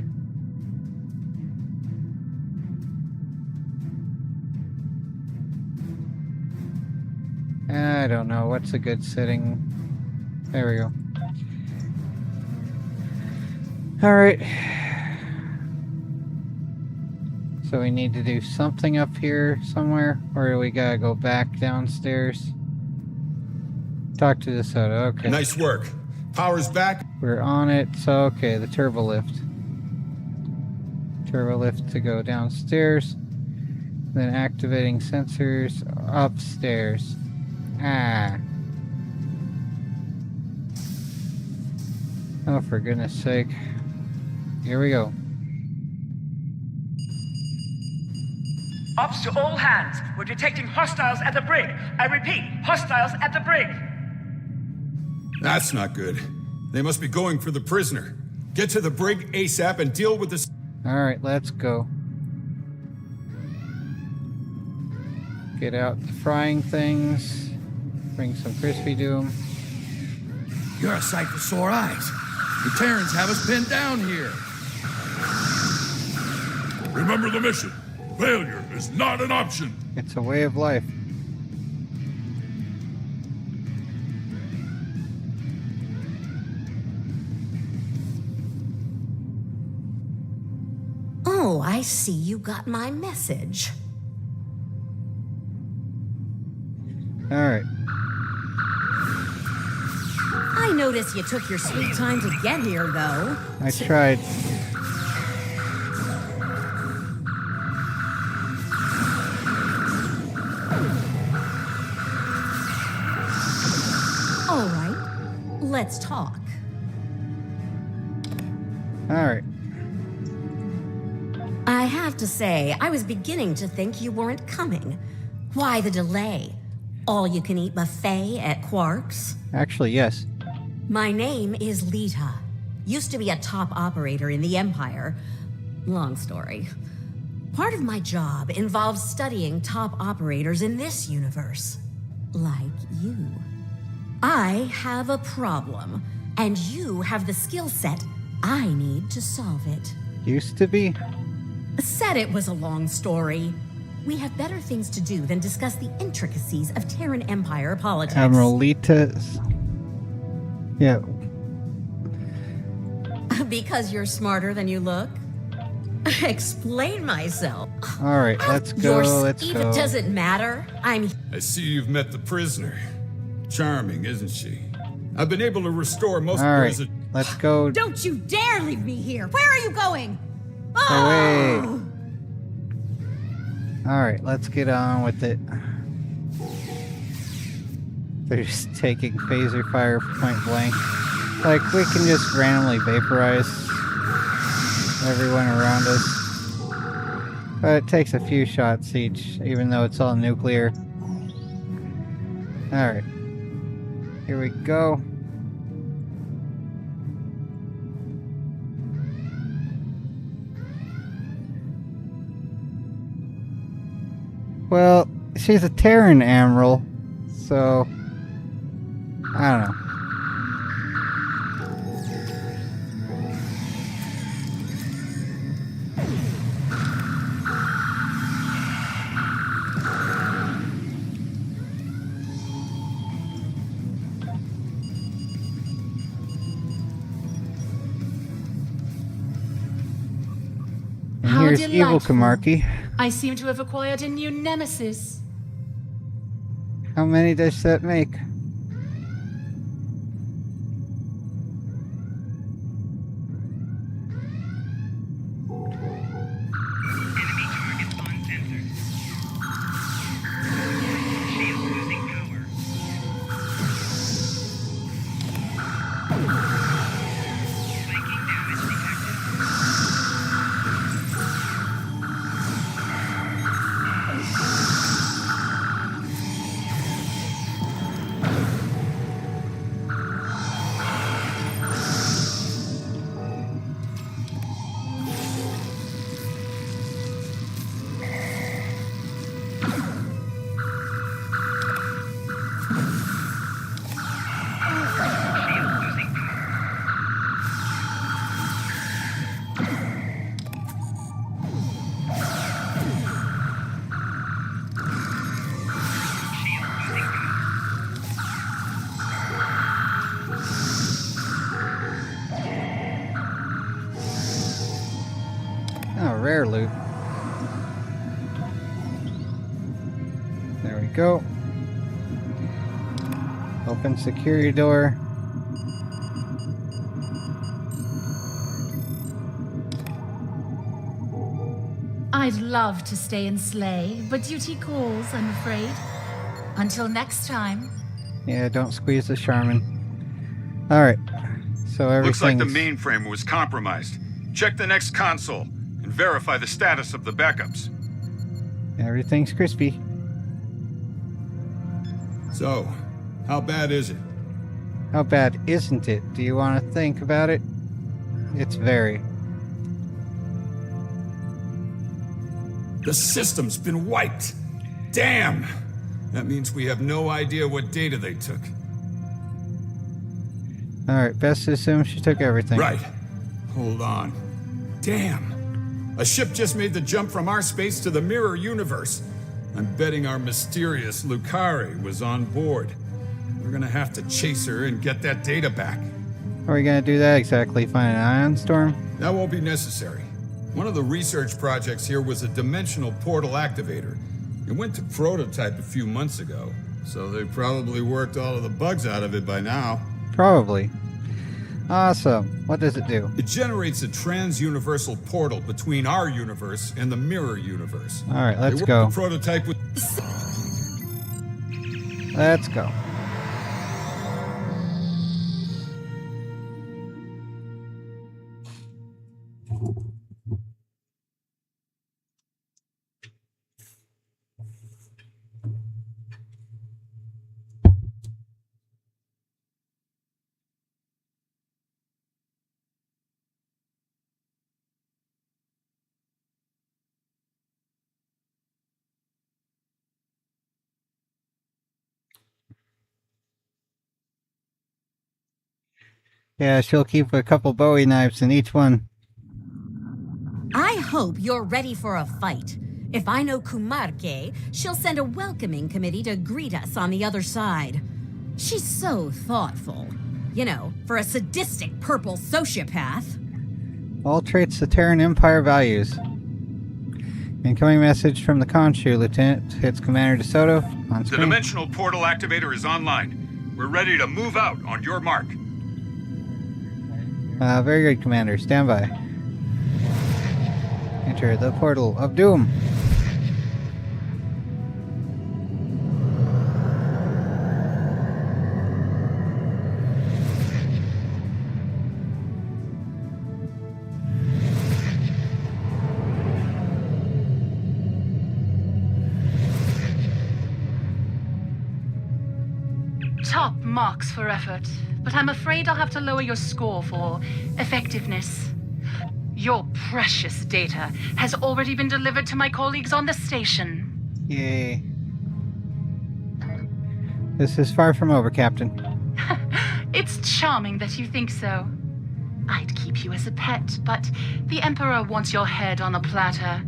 I don't know. What's a good setting? There we go. Alright. So we need to do something up here somewhere, or we gotta go back downstairs? Talk to the soda, okay. Nice work. Power's back. We're on it, so okay, the turbo lift. Turbo lift to go downstairs. Then activating sensors upstairs. Ah. Oh, for goodness sake. Here we go. Ops to all hands. We're detecting hostiles at the brig. I repeat, hostiles at the brig. That's not good. They must be going for the prisoner. Get to the brig ASAP and deal with this. Alright, let's go. Get out the frying things. Bring some crispy to them. You're a sight for sore eyes. The Terrans have us pinned down here. Remember the mission. Failure is not an option. It's a way of life. Oh, I see you got my message. Alright. I notice you took your sweet time to get here, though. I tried. All right, let's talk. Alright. I have to say, I was beginning to think you weren't coming. Why the delay? All-you-can-eat buffet at Quark's? Actually, yes. My name is Lita. Used to be a top operator in the Empire. Long story. Part of my job involves studying top operators in this universe. Like you. I have a problem, and you have the skill set I need to solve it. Used to be? Said it was a long story. We have better things to do than discuss the intricacies of Terran Empire politics. Admiral Lita's... Yeah. Because you're smarter than you look? Explain myself. Alright, let's go, let's go. Does it matter? I see you've met the prisoner. Charming, isn't she? I've been able to restore most Alright, of let's go. Don't you dare leave me here! Where are you going? Away. Alright, let's get on with it. They're just taking phaser fire point blank. Like, we can just randomly vaporize everyone around us. But it takes a few shots each, even though it's all nuclear. Alright. Here we go. Well, she's a Terran Admiral, so I don't know. And How here's Evil delightful. Kamarki. I seem to have acquired a new nemesis. How many does that make? There we go. Open security door. I'd love to stay and slay, but duty calls, I'm afraid. Until next time. Yeah, don't squeeze the Charmin. Alright. So everything. Looks like the mainframe was compromised. Check the next console and verify the status of the backups. Everything's crispy. So, how bad is it? How bad isn't it? Do you want to think about it? It's very. The system's been wiped. Damn! That means we have no idea what data they took. Alright, best to assume she took everything. Right. Hold on. Damn! A ship just made the jump from our space to the mirror universe. I'm betting our mysterious Lucari was on board. We're gonna have to chase her and get that data back. How are we gonna do that exactly? Find an ion storm? That won't be necessary. One of the research projects here was a dimensional portal activator. It went to prototype a few months ago, so they probably worked all of the bugs out of it by now. Probably. Awesome. What does it do? It generates a trans-universal portal between our universe and the mirror universe. Alright, let's go. The prototype with... Let's go. Yeah, she'll keep a couple Bowie knives in each one. I hope you're ready for a fight. If I know Kumarke, she'll send a welcoming committee to greet us on the other side. She's so thoughtful. You know, for a sadistic purple sociopath. All traits the Terran Empire values. Incoming message from the Khonshu, Lieutenant. Hits Commander DeSoto on screen. The dimensional portal activator is online. We're ready to move out on your mark. Very good, Commander. Stand by. Enter the portal of doom. Top marks for effort, but I'm afraid I'll have to lower your score for effectiveness. Your precious data has already been delivered to my colleagues on the station. Yay. This is far from over, Captain. It's charming that you think so. I'd keep you as a pet, but the Emperor wants your head on a platter.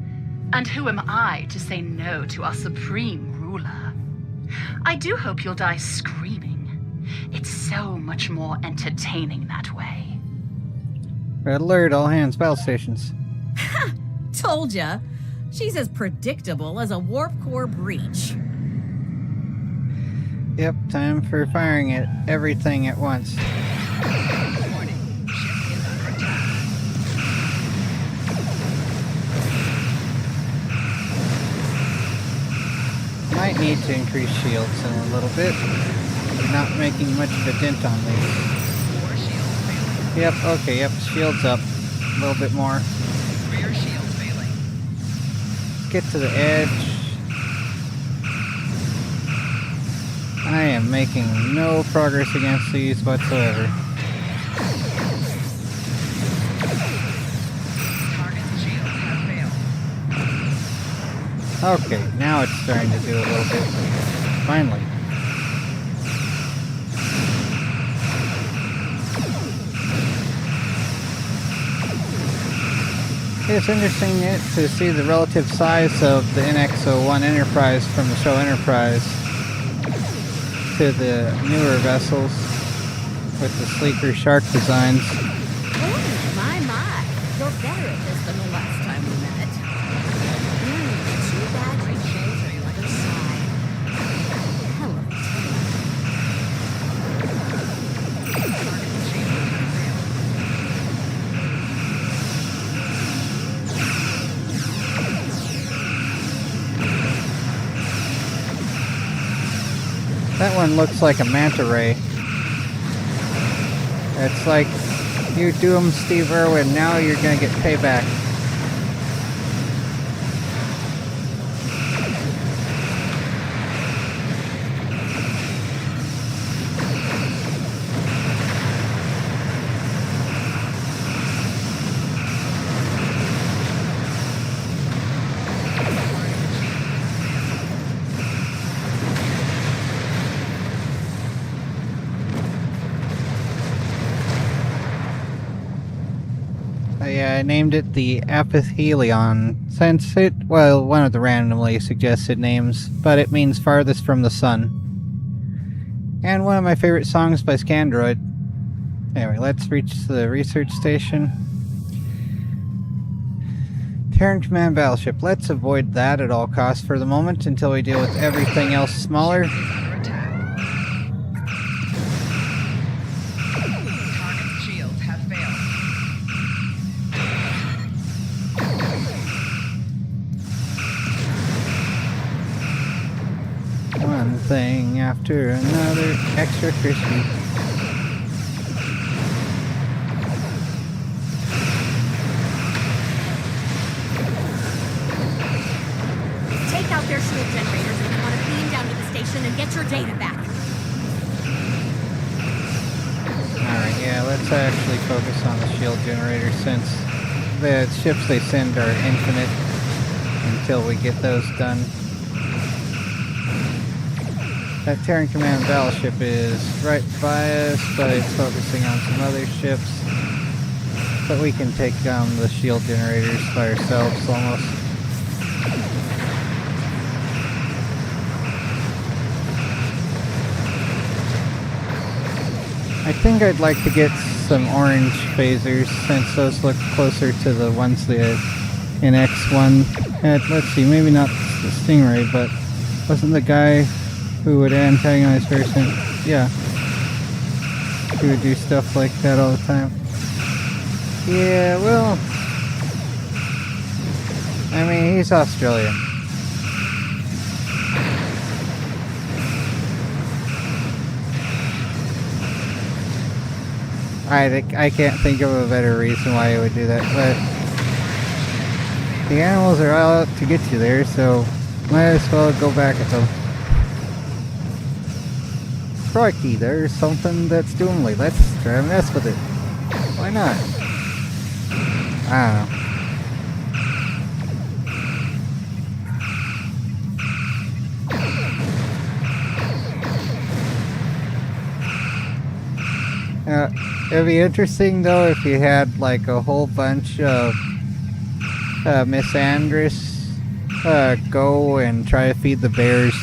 And who am I to say no to our supreme ruler? I do hope you'll die screaming. It's so much more entertaining that way. Red alert, all hands, battle stations. Told ya. She's as predictable as a warp core breach. Yep, time for firing at everything at once. Might need to increase shields in a little bit. We're not making much of a dent on these. Yep, okay, yep, shields up. A little bit more. Rear shield failing. Get to the edge. I am making no progress against these whatsoever. Target's shields have failed. Okay, now it's starting to do a little bit. Finally. It's interesting to see the relative size of the NX-01 Enterprise from the show Enterprise to the newer vessels with the sleeker shark designs. Oh, my. You're better at this than the last time we met. Too bad you chose the other side. That one looks like a manta ray. It's like you doomed Steve Irwin, now you're gonna get payback. Yeah, I named it the Apothelion, since it, well, one of the randomly suggested names, but it means farthest from the sun. And one of my favorite songs by Scandroid. Anyway, let's reach the research station. Terran Command Battleship. Let's avoid that at all costs for the moment until we deal with everything else smaller. Target's shields have failed. One thing after another, extra crispy. Take out their shield generators if you want to beam down to the station and get your data back. Alright, yeah, let's actually focus on the shield generator since the ships they send are infinite until we get those done. That Terran Command Battleship is right by us, but it's focusing on some other ships. But we can take down the shield generators by ourselves almost. I think I'd like to get some orange phasers since those look closer to the ones in X1 had. Let's see, maybe not the Stingray, but wasn't the guy who would antagonize first? Yeah. He would do stuff like that all the time. Yeah, well, I mean, he's Australian. I can't think of a better reason why he would do that, but the animals are all out to get you there, so might as well go back at them. Crikey, there's something that's doomly. Let's try and mess with it. Why not? I don't know. It'd be interesting though if you had like a whole bunch of Miss Andress go and try to feed the bears.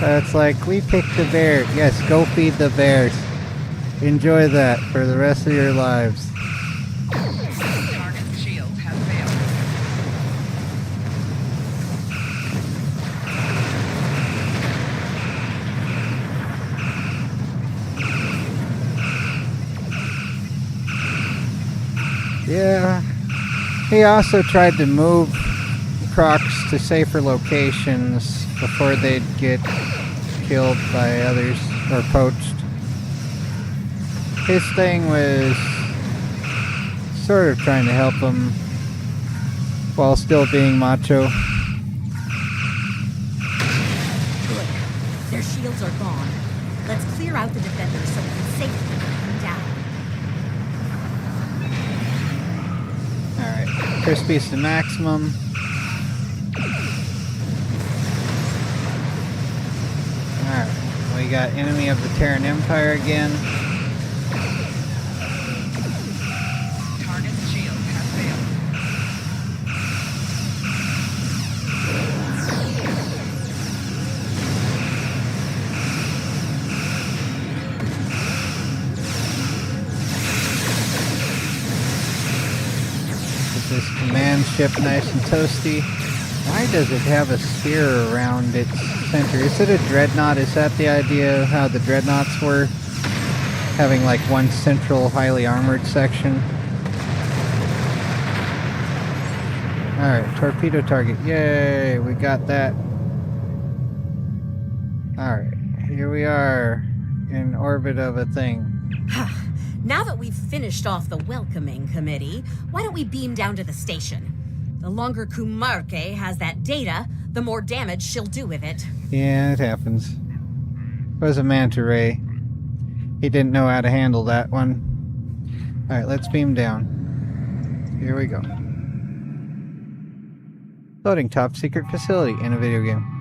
It's like, we picked the bear. Yes, go feed the bears. Enjoy that for the rest of your lives. Target's shields have failed. Yeah. He also tried to move Crocs to safer locations before they'd get killed by others or poached. His thing was sort of trying to help him while still being macho. Good. Their shields are gone. Let's clear out the defenders so we can safely put them down. Alright, crispies to maximum. Alright, we got enemy of the Terran Empire again. Target's shields have failed. Get this command ship nice and toasty. Why does it have a sphere around its center? Is it a dreadnought? Is that the idea of how the dreadnoughts were? Having like one central highly armored section? Alright, torpedo target. Yay, we got that. Alright, here we are in orbit of a thing. Now that we've finished off the welcoming committee, why don't we beam down to the station? The longer Kumarke has that data, the more damage she'll do with it. Yeah, it happens. It was a manta ray. He didn't know how to handle that one. Alright, let's beam down. Here we go. Loading top secret facility in a video game.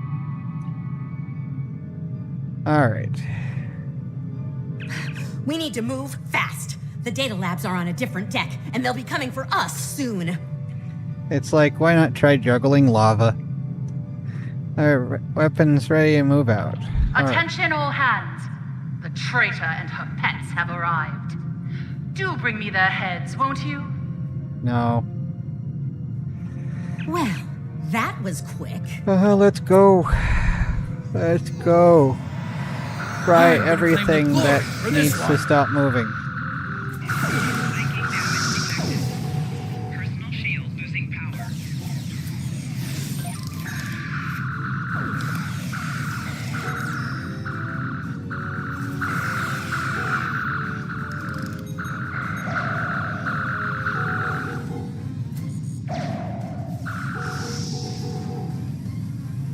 Alright. We need to move fast. The data labs are on a different deck, and they'll be coming for us soon. It's like, why not try juggling lava? Our weapons ready and move out. Attention all hands. The traitor and her pets have arrived. Do bring me their heads, won't you? No. Well, that was quick. Let's go. Let's go. Fry everything that needs to stop moving. Personal shield losing power.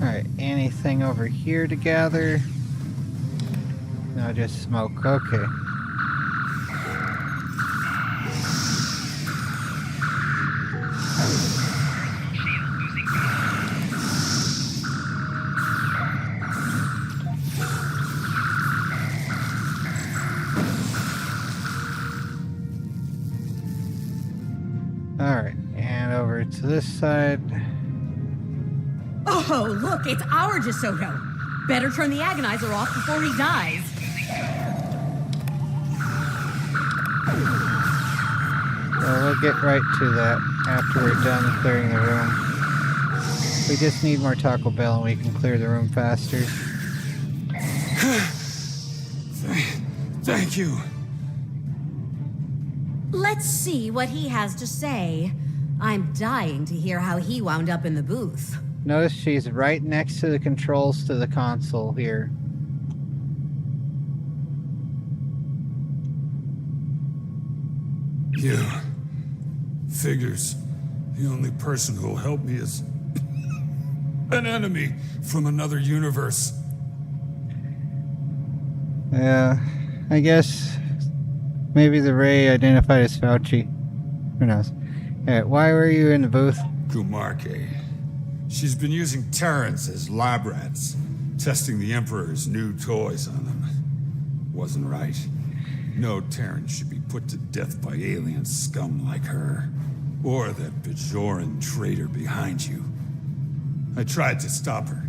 Alright, anything over here to gather? No, just smoke. Okay. Alright, and over to this side. Oh, look, it's our DeSoto. Better turn the agonizer off before he dies. Well, we'll get right to that after we're done clearing the room. We just need more Taco Bell and we can clear the room faster. Thank you. Let's see what he has to say. I'm dying to hear how he wound up in the booth. Notice she's right next to the controls to the console here. Yeah. Figures. The only person who'll help me is an enemy from another universe. Yeah, I guess maybe the Ray identified as Fauci. Who knows? Yeah, why were you in the booth? Kumarke. She's been using Terrans as lab rats, testing the Emperor's new toys on them. Wasn't right. No Terran should be put to death by alien scum like her. Or that Bajoran traitor behind you. I tried to stop her.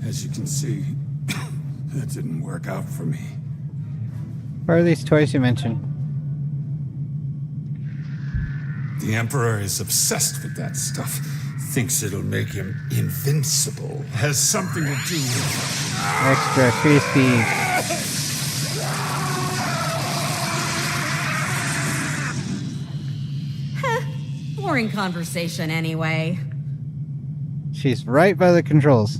As you can see, that didn't work out for me. What are these toys you mentioned? The Emperor is obsessed with that stuff. Thinks it'll make him invincible. Has something to do with... Extra crispy. Boring conversation anyway. She's right by the controls.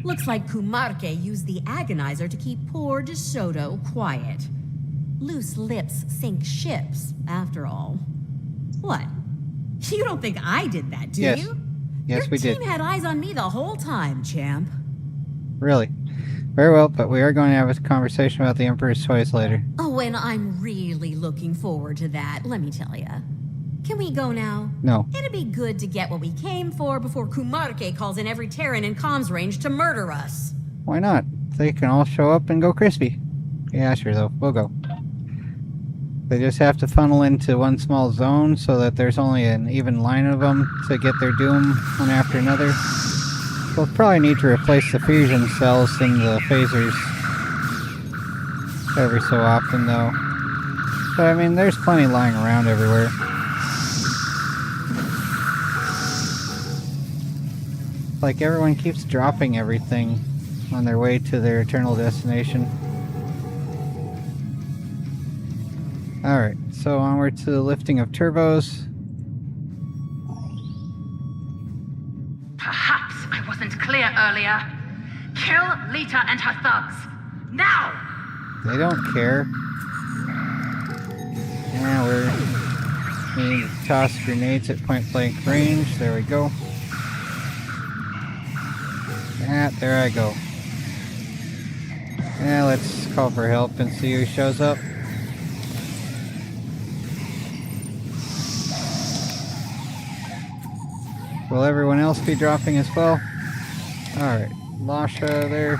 Looks like Kumarke used the agonizer to keep poor DeSoto quiet. Loose lips sink ships, after all. What? You don't think I did that, do Yes. you? Yes, we did. Your team had eyes on me the whole time, champ. Really? Very well, but we are going to have a conversation about the Emperor's toys later. Oh, and I'm really looking forward to that, let me tell ya. Can we go now? No. It'd be good to get what we came for before Kumarke calls in every Terran in comms range to murder us. Why not? They can all show up and go crispy. Yeah, sure though. We'll go. They just have to funnel into one small zone so that there's only an even line of them to get their doom one after another. We'll probably need to replace the fusion cells in the phasers every so often though. But I mean, there's plenty lying around everywhere. Like everyone keeps dropping everything on their way to their eternal destination. Alright, so onward to the lifting of turbos. Perhaps I wasn't clear earlier. Kill Lita and her thugs. Now! They don't care. Yeah, we need to toss grenades at point blank range. There we go. There I go. Yeah, let's call for help and see who shows up. Will everyone else be dropping as well? Alright, Lasha there.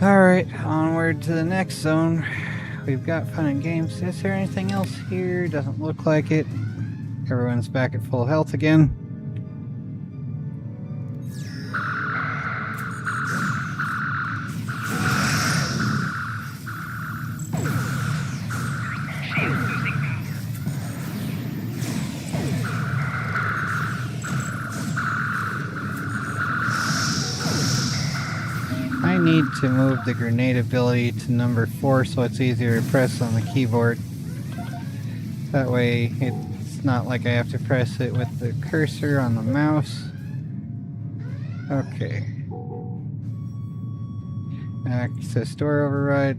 Alright, onward to the next zone. We've got fun and games. Is there anything else here? Doesn't look like it. Everyone's back at full health again. I need to move the grenade ability to number 4 so it's easier to press on the keyboard. That way it's not like I have to press it with the cursor on the mouse. Okay. Access door override.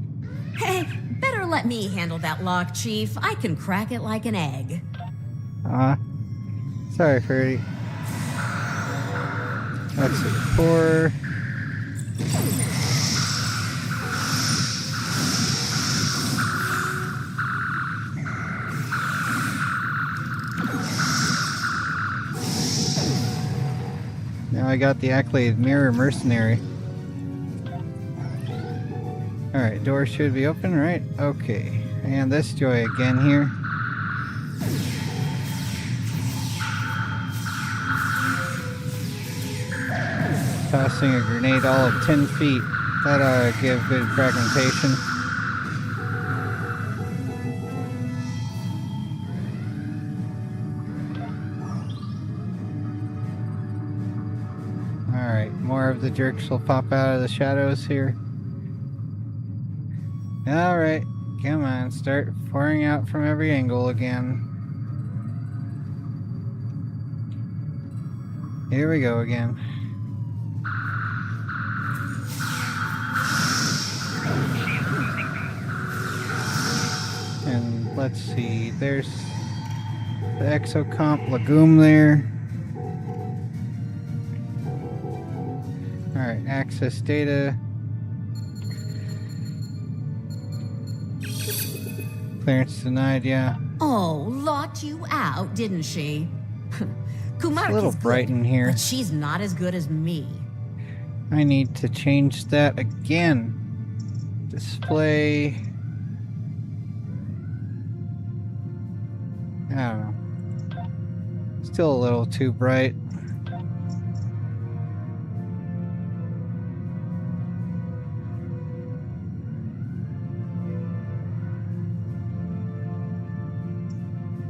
Hey, better let me handle that lock, Chief. I can crack it like an egg. Sorry, Freddy. That's it. 4. Now I got the accolade Mirror Mercenary. Alright, door should be open, right? Okay. And this Joy again here. Tossing a grenade all of 10 feet. That ought to give good fragmentation. Alright, more of the jerks will pop out of the shadows here. Alright, come on, start pouring out from every angle again. Here we go again. And let's see, there's the Exocomp Legume there. Alright, access data. Clearance denied, yeah. Oh, locked you out, didn't she? Kumari's It's a little bright good, in here. but she's not as good as me. I need to change that again. Display. I don't know. Still a little too bright.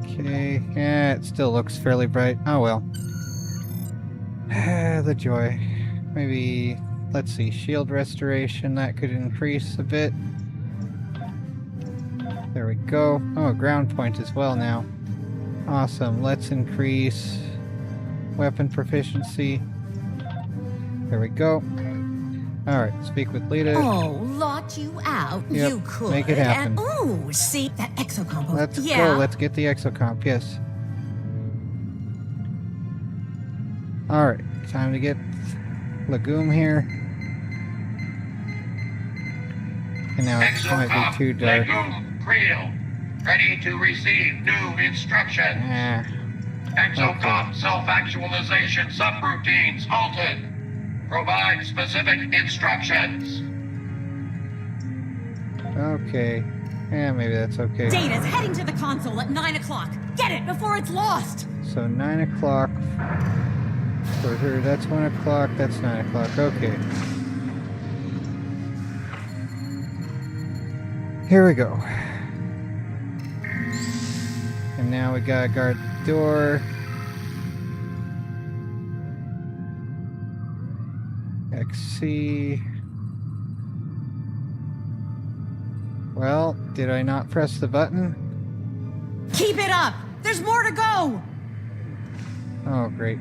Okay, yeah, it still looks fairly bright. Oh well. The joy. Maybe, let's see, shield restoration, that could increase a bit. There we go. Oh, ground point as well now. Awesome, let's increase weapon proficiency. There we go. Alright, speak with Lita. Oh, locked you out? Yep, You could. make it happen. And, oh, see, that exocomp. Let's yeah. go, let's get the exocomp, yes. Alright, time to get Legume here. And now it might be too dark. Legume Creel, ready to receive new instructions. Ah, Exocomp self-actualization subroutines halted. Provide specific instructions. okay. Yeah, maybe that's okay. Data's heading to the console at 9 o'clock. Get it before it's lost. So 9 o'clock for her. That's 1 o'clock. That's 9 o'clock. Okay. Here we go. And now we gotta guard the door. see. Well, did I not press the button? Keep it up! There's more to go! Oh, great.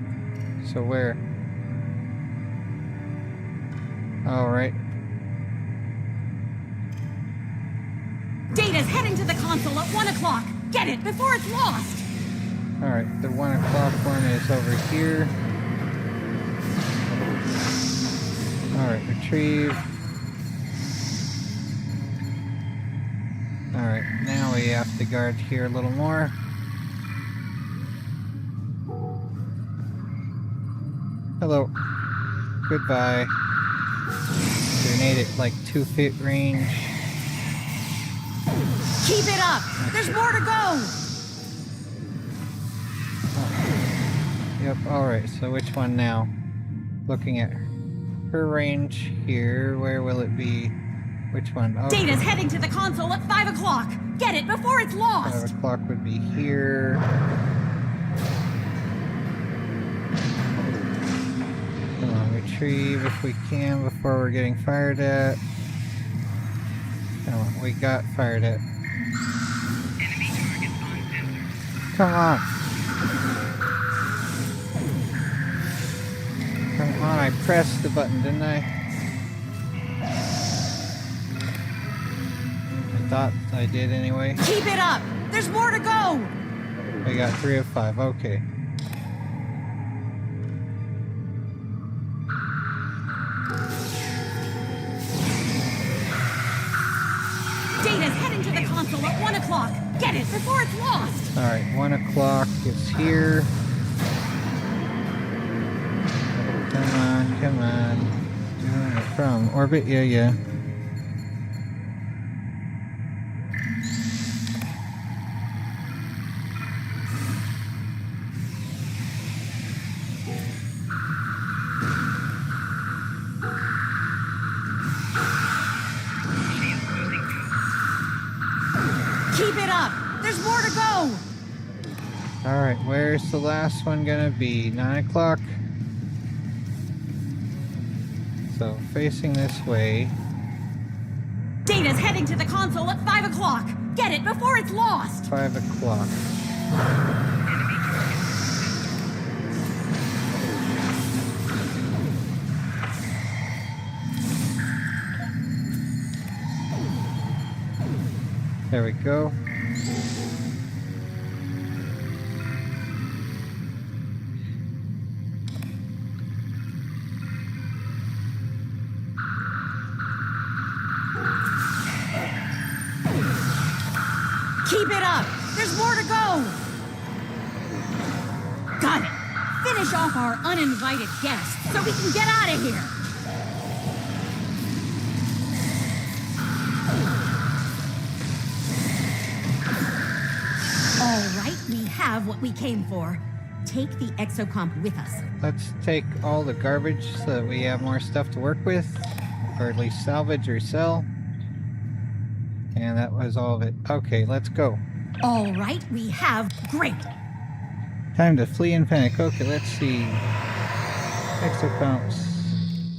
So where? All right. Data's heading to the console at 1 o'clock. Get it before it's lost! All right, the 1 o'clock one is over here. All right, retrieve. All right, now we have to guard here a little more. Hello. Goodbye. Grenade at like 2 feet range. Keep it up! There's more to go! Yep, alright, so which one now? Looking at her range here, where will it be? Which one? Oh, Data's heading to the console at 5 o'clock! Get it before it's lost! 5 o'clock would be here. Come on, retrieve if we can before we're getting fired at. Come on, we got fired at. Come on. Come on, I pressed the button, didn't I? I thought I did anyway. Keep it up! There's more to go! We got 3 of 5, okay. Data's heading to the console at 1 o'clock! Get it before it's lost! Alright, 1 o'clock is here. Come on. Doing it from orbit, yeah. Keep it up! There's more to go! Alright, where's the last one gonna be? 9 o'clock? So, facing this way. Data's heading to the console at 5 o'clock! Get it before it's lost! 5 o'clock. There we go. Keep it up! There's more to go! Got it! Finish off our uninvited guests so we can get out of here! Alright, we have what we came for. Take the exocomp with us. Let's take all the garbage so that we have more stuff to work with. Or at least salvage or sell. And that was all of it. Okay, let's go. Alright, we have... Great! Time to flee in panic. Okay, let's see. Exocomps.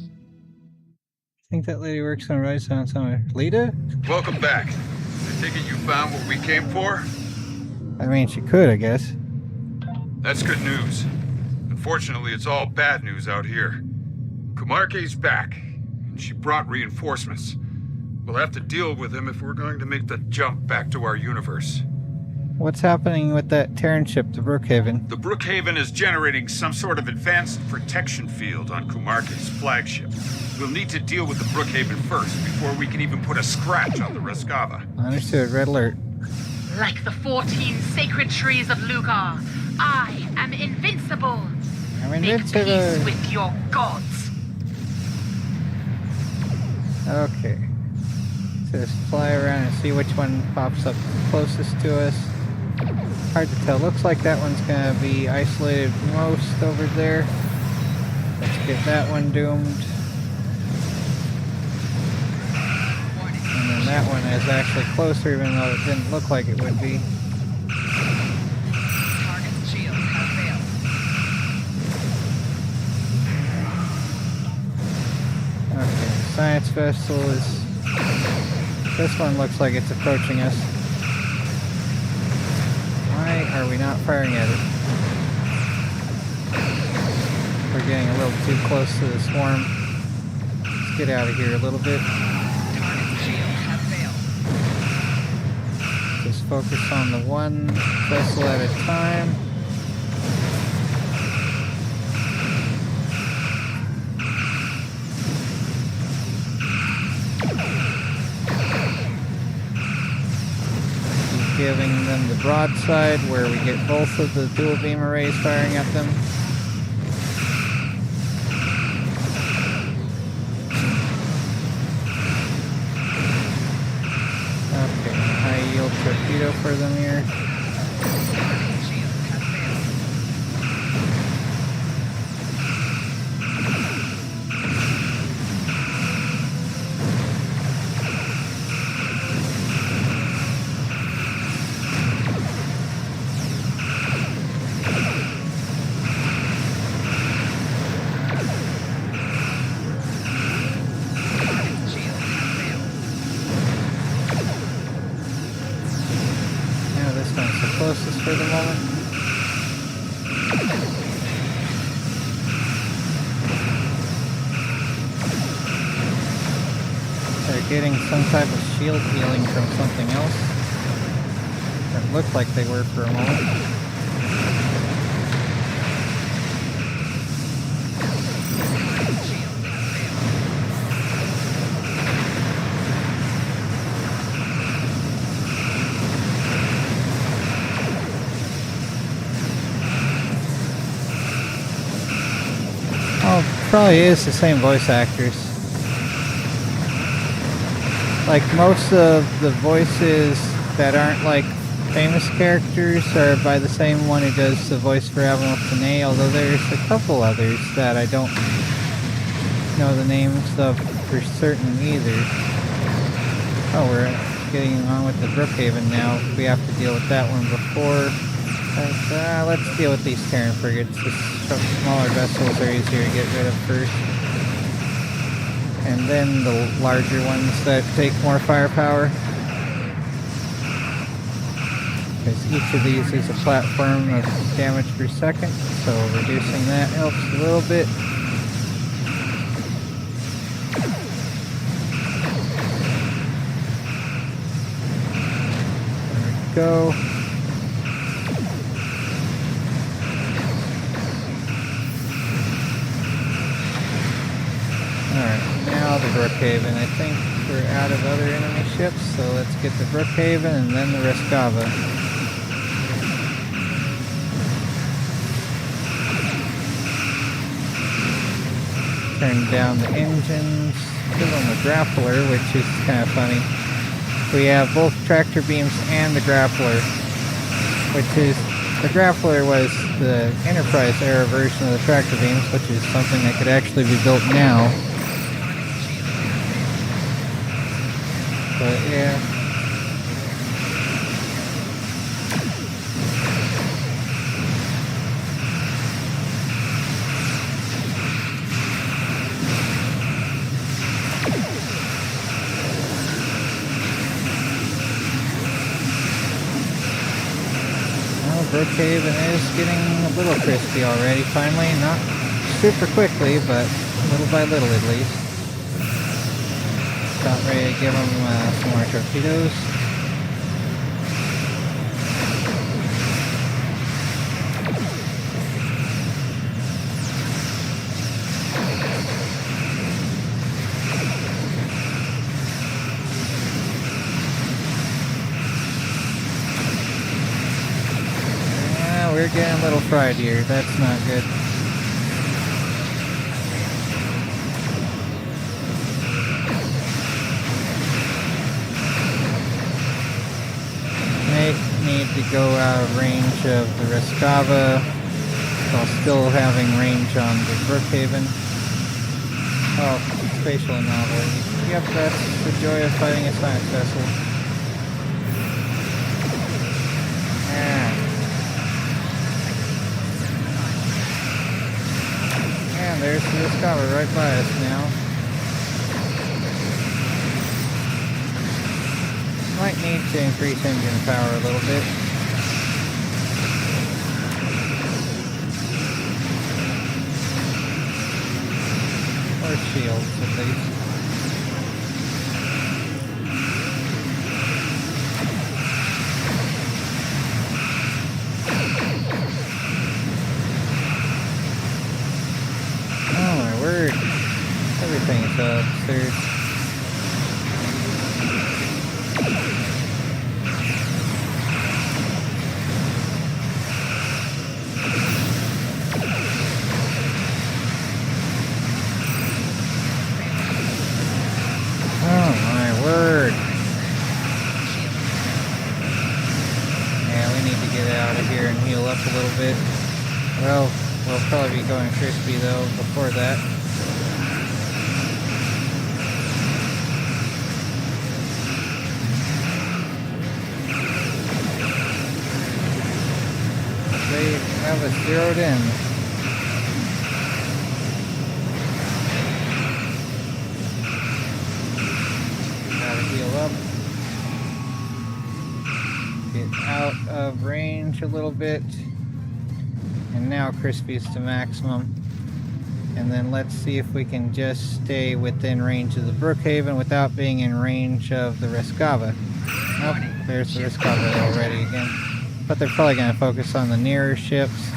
I think that lady works on right sound somewhere. Lita? Welcome back. I take it you found what we came for? I mean, she could, I guess. That's good news. Unfortunately, it's all bad news out here. Kumarke's back, and she brought reinforcements. We'll have to deal with him if we're going to make the jump back to our universe. What's happening with that Terran ship, the Brookhaven? The Brookhaven is generating some sort of advanced protection field on Kumarke's flagship. We'll need to deal with the Brookhaven first, before we can even put a scratch on the Rescava. Understood. Red alert. Like the 14 sacred trees of Lugar, I am invincible. I'm Make invincible. peace with your gods. Okay. So just fly around and see which one pops up closest to us. Hard to tell. Looks like that one's gonna be isolated most over there. Let's get that one doomed. And then that one is actually closer, even though it didn't look like it would be. Target's shields have failed. This vessel is... This one looks like it's approaching us. Why are we not firing at it? We're getting a little too close to the swarm. Let's get out of here a little bit. Just focus on the one vessel at a time. Keep giving them the broadside where we get both of the dual beam arrays firing at them. Torpedo for them here. Closest for the moment. They're getting some type of shield healing from something else. It looked like they were for a moment. Probably is the same voice actors. Like most of the voices that aren't like famous characters are by the same one who does the voice for Admiral Tanay, although there's a couple others that I don't know the names of for certain either. Oh, we're getting on with the Brookhaven now. We have to deal with that one before. Let's deal with these Terran frigates. The smaller vessels are easier to get rid of first. And then the larger ones that take more firepower. Because each of these is a platform of damage per second, so reducing that helps a little bit. There we go. Alright, now the Brookhaven. I think we're out of other enemy ships, so let's get the Brookhaven and then the Rescava. Turn down the engines, give them the grappler, which is kind of funny. We have both tractor beams and the grappler, which is, the grappler was the Enterprise era version of the tractor beams, which is something that could actually be built now. But yeah. Well, Brookhaven is getting a little crispy already, finally. Not super quickly, but little by little at least. About ready to give them some more torpedoes. Yeah, we're getting a little fried here. That's not good. Need to go out of range of the Rescava while still having range on the Brookhaven. Oh, spatial anomaly. Yep, that's the joy of fighting a science vessel. And there's the Rescava right by us now. need to increase engine power a little bit. Or shields, at least. Oh my word. Everything is absurd. Oh my word. Yeah, we need to get out of here and heal up a little bit. Well, we'll probably be going crispy though before that. They have us zeroed in. Gotta heal up. Get out of range a little bit. And now crispy's to maximum. And then let's see if we can just stay within range of the Brookhaven without being in range of the Rescava. Nope, there's the Rescava already again. But they're probably going to focus on the nearer ships.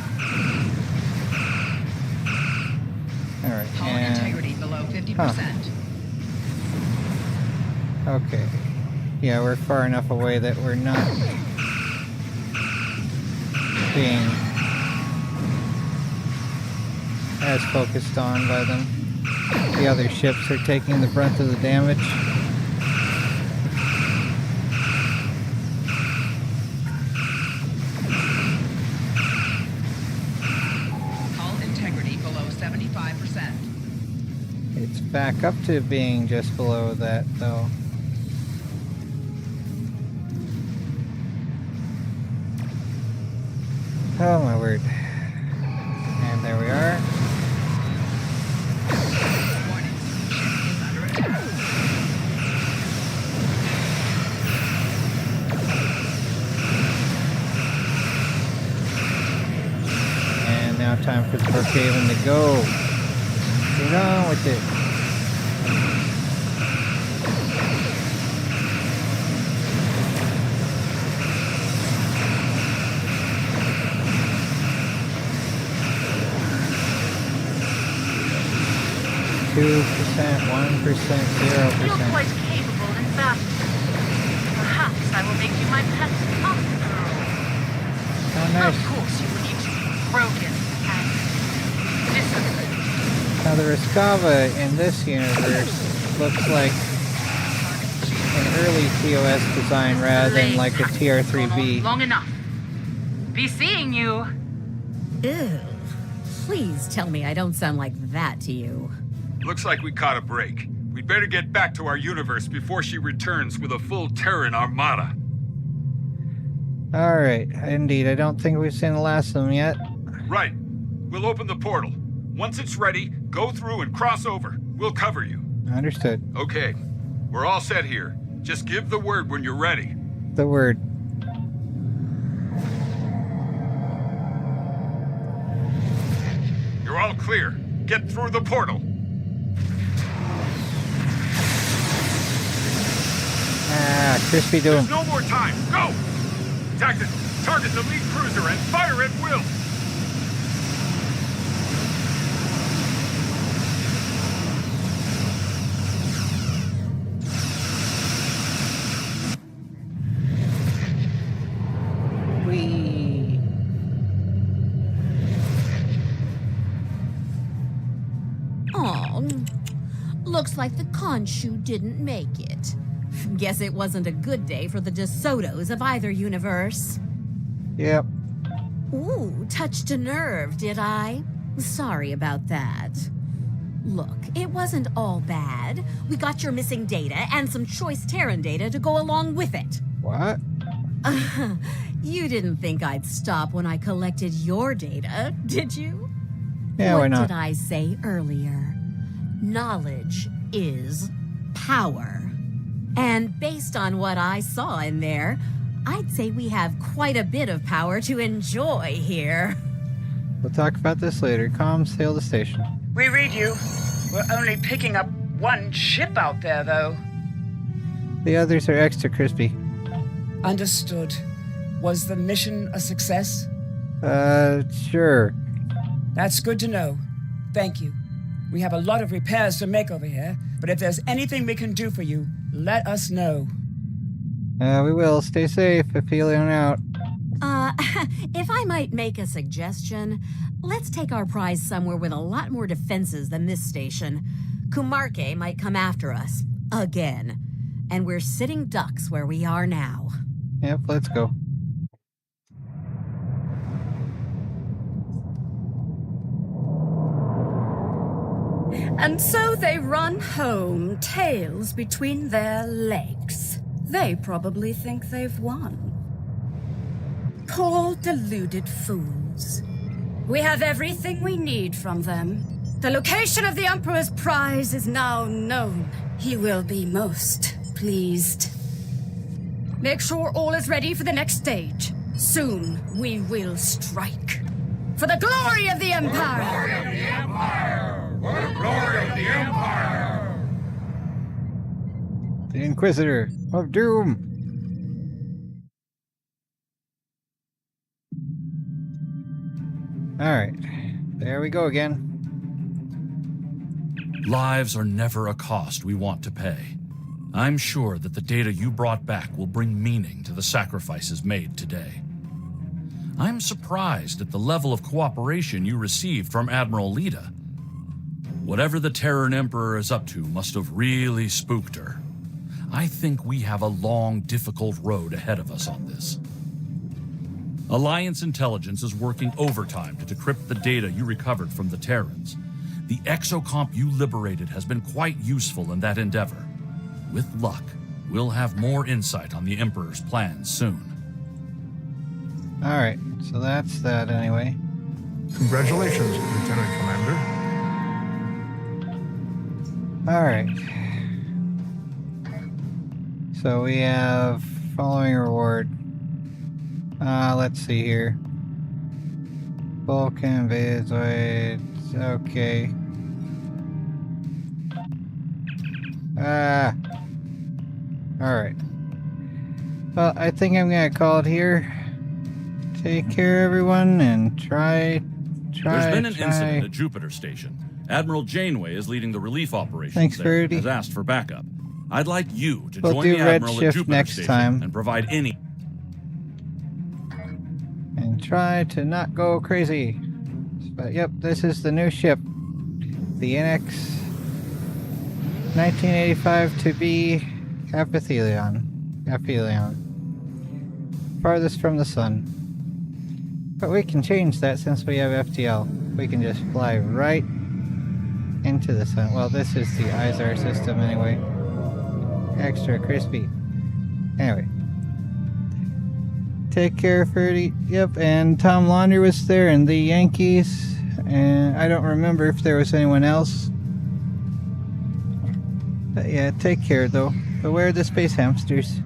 Alright, Hull and... integrity below 50%. Okay. Yeah, we're far enough away that we're not being as focused on by them. The other ships are taking the brunt of the damage. Hull integrity below 75%. It's back up to being just below that, though. Oh my word. And there we are. Warning. Ship is under attack. And now time for the Brookhaven to go. Get on with it. Two percent, 1%, 0%. You're quite capable in battle. Perhaps I will make you my pet officer. Oh, nice. Of course, you will need to be broken and disciplined. Now the Rescava in this universe looks like an early TOS design rather than like a TR3B. Long enough. Be seeing you. Ew. Please tell me I don't sound like that to you. Looks like we caught a break. We'd better get back to our universe before she returns with a full Terran armada. Alright, indeed. I don't think we've seen the last of them yet. Right. We'll open the portal. Once it's ready, go through and cross over. We'll cover you. Understood. Okay. We're all set here. Just give the word when you're ready. The word. You're all clear. Get through the portal. Ah, crispy doom. There's no more time. Go! Tactic, target the lead cruiser and fire at will. Whee. Aw, looks like the Khonshu didn't make it. Guess it wasn't a good day for the DeSotos of either universe. Yep. Ooh, touched a nerve, did I? Sorry about that. Look, it wasn't all bad. We got your missing data and some choice Terran data to go along with it. What? You didn't think I'd stop when I collected your data, did you? Yeah, why not? What did I say earlier? Knowledge is power. And based on what I saw in there, I'd say we have quite a bit of power to enjoy here. We'll talk about this later. Comms, hail the station. We read you. We're only picking up one ship out there, though. The others are extra crispy. Understood. Was the mission a success? Sure. That's good to know. Thank you. We have a lot of repairs to make over here, but if there's anything we can do for you, let us know. We will. Stay safe. Aphelion out. If I might make a suggestion, let's take our prize somewhere with a lot more defenses than this station. Kumarke might come after us. Again. And we're sitting ducks where we are now. Yep, let's go. And so they run home, tails between their legs. They probably think they've won. Poor, deluded fools. We have everything we need from them. The location of the Emperor's prize is now known. He will be most pleased. Make sure all is ready for the next stage. Soon we will strike. For the glory of the Empire! For the glory of the Empire! For the glory of the Empire! The Inquisitor of Doom! Alright, there we go again. Lives are never a cost we want to pay. I'm sure that the data you brought back will bring meaning to the sacrifices made today. I'm surprised at the level of cooperation you received from Admiral Lita. Whatever the Terran Emperor is up to must have really spooked her. I think we have a long, difficult road ahead of us on this. Alliance intelligence is working overtime to decrypt the data you recovered from the Terrans. The exocomp you liberated has been quite useful in that endeavor. With luck, we'll have more insight on the Emperor's plans soon. Alright, so that's that anyway. Congratulations, Lieutenant Commander. Alright. So we have following reward. Let's see here. Vulcan, Vazoids, okay. Alright. Well, I think I'm gonna call it here. Take care, everyone, and try. There's been an incident at Jupiter Station. Admiral Janeway is leading the relief operations. Thanks, there. Verity. Has asked for backup. I'd like you to We'll join do the red Admiral at shift Jupiter next Station time. and provide any. And try to not go crazy. But yep, this is the new ship. The NX 1985 to be Aphelion. Farthest from the sun. But we can change that since we have FTL. We can just fly right into the sun. Well, this is the ISAR system anyway. Extra crispy. Anyway. Take care, Ferdy. Yep, and Tom Launder was there, and the Yankees. And I don't remember if there was anyone else. But yeah, take care, though. Beware the space hamsters.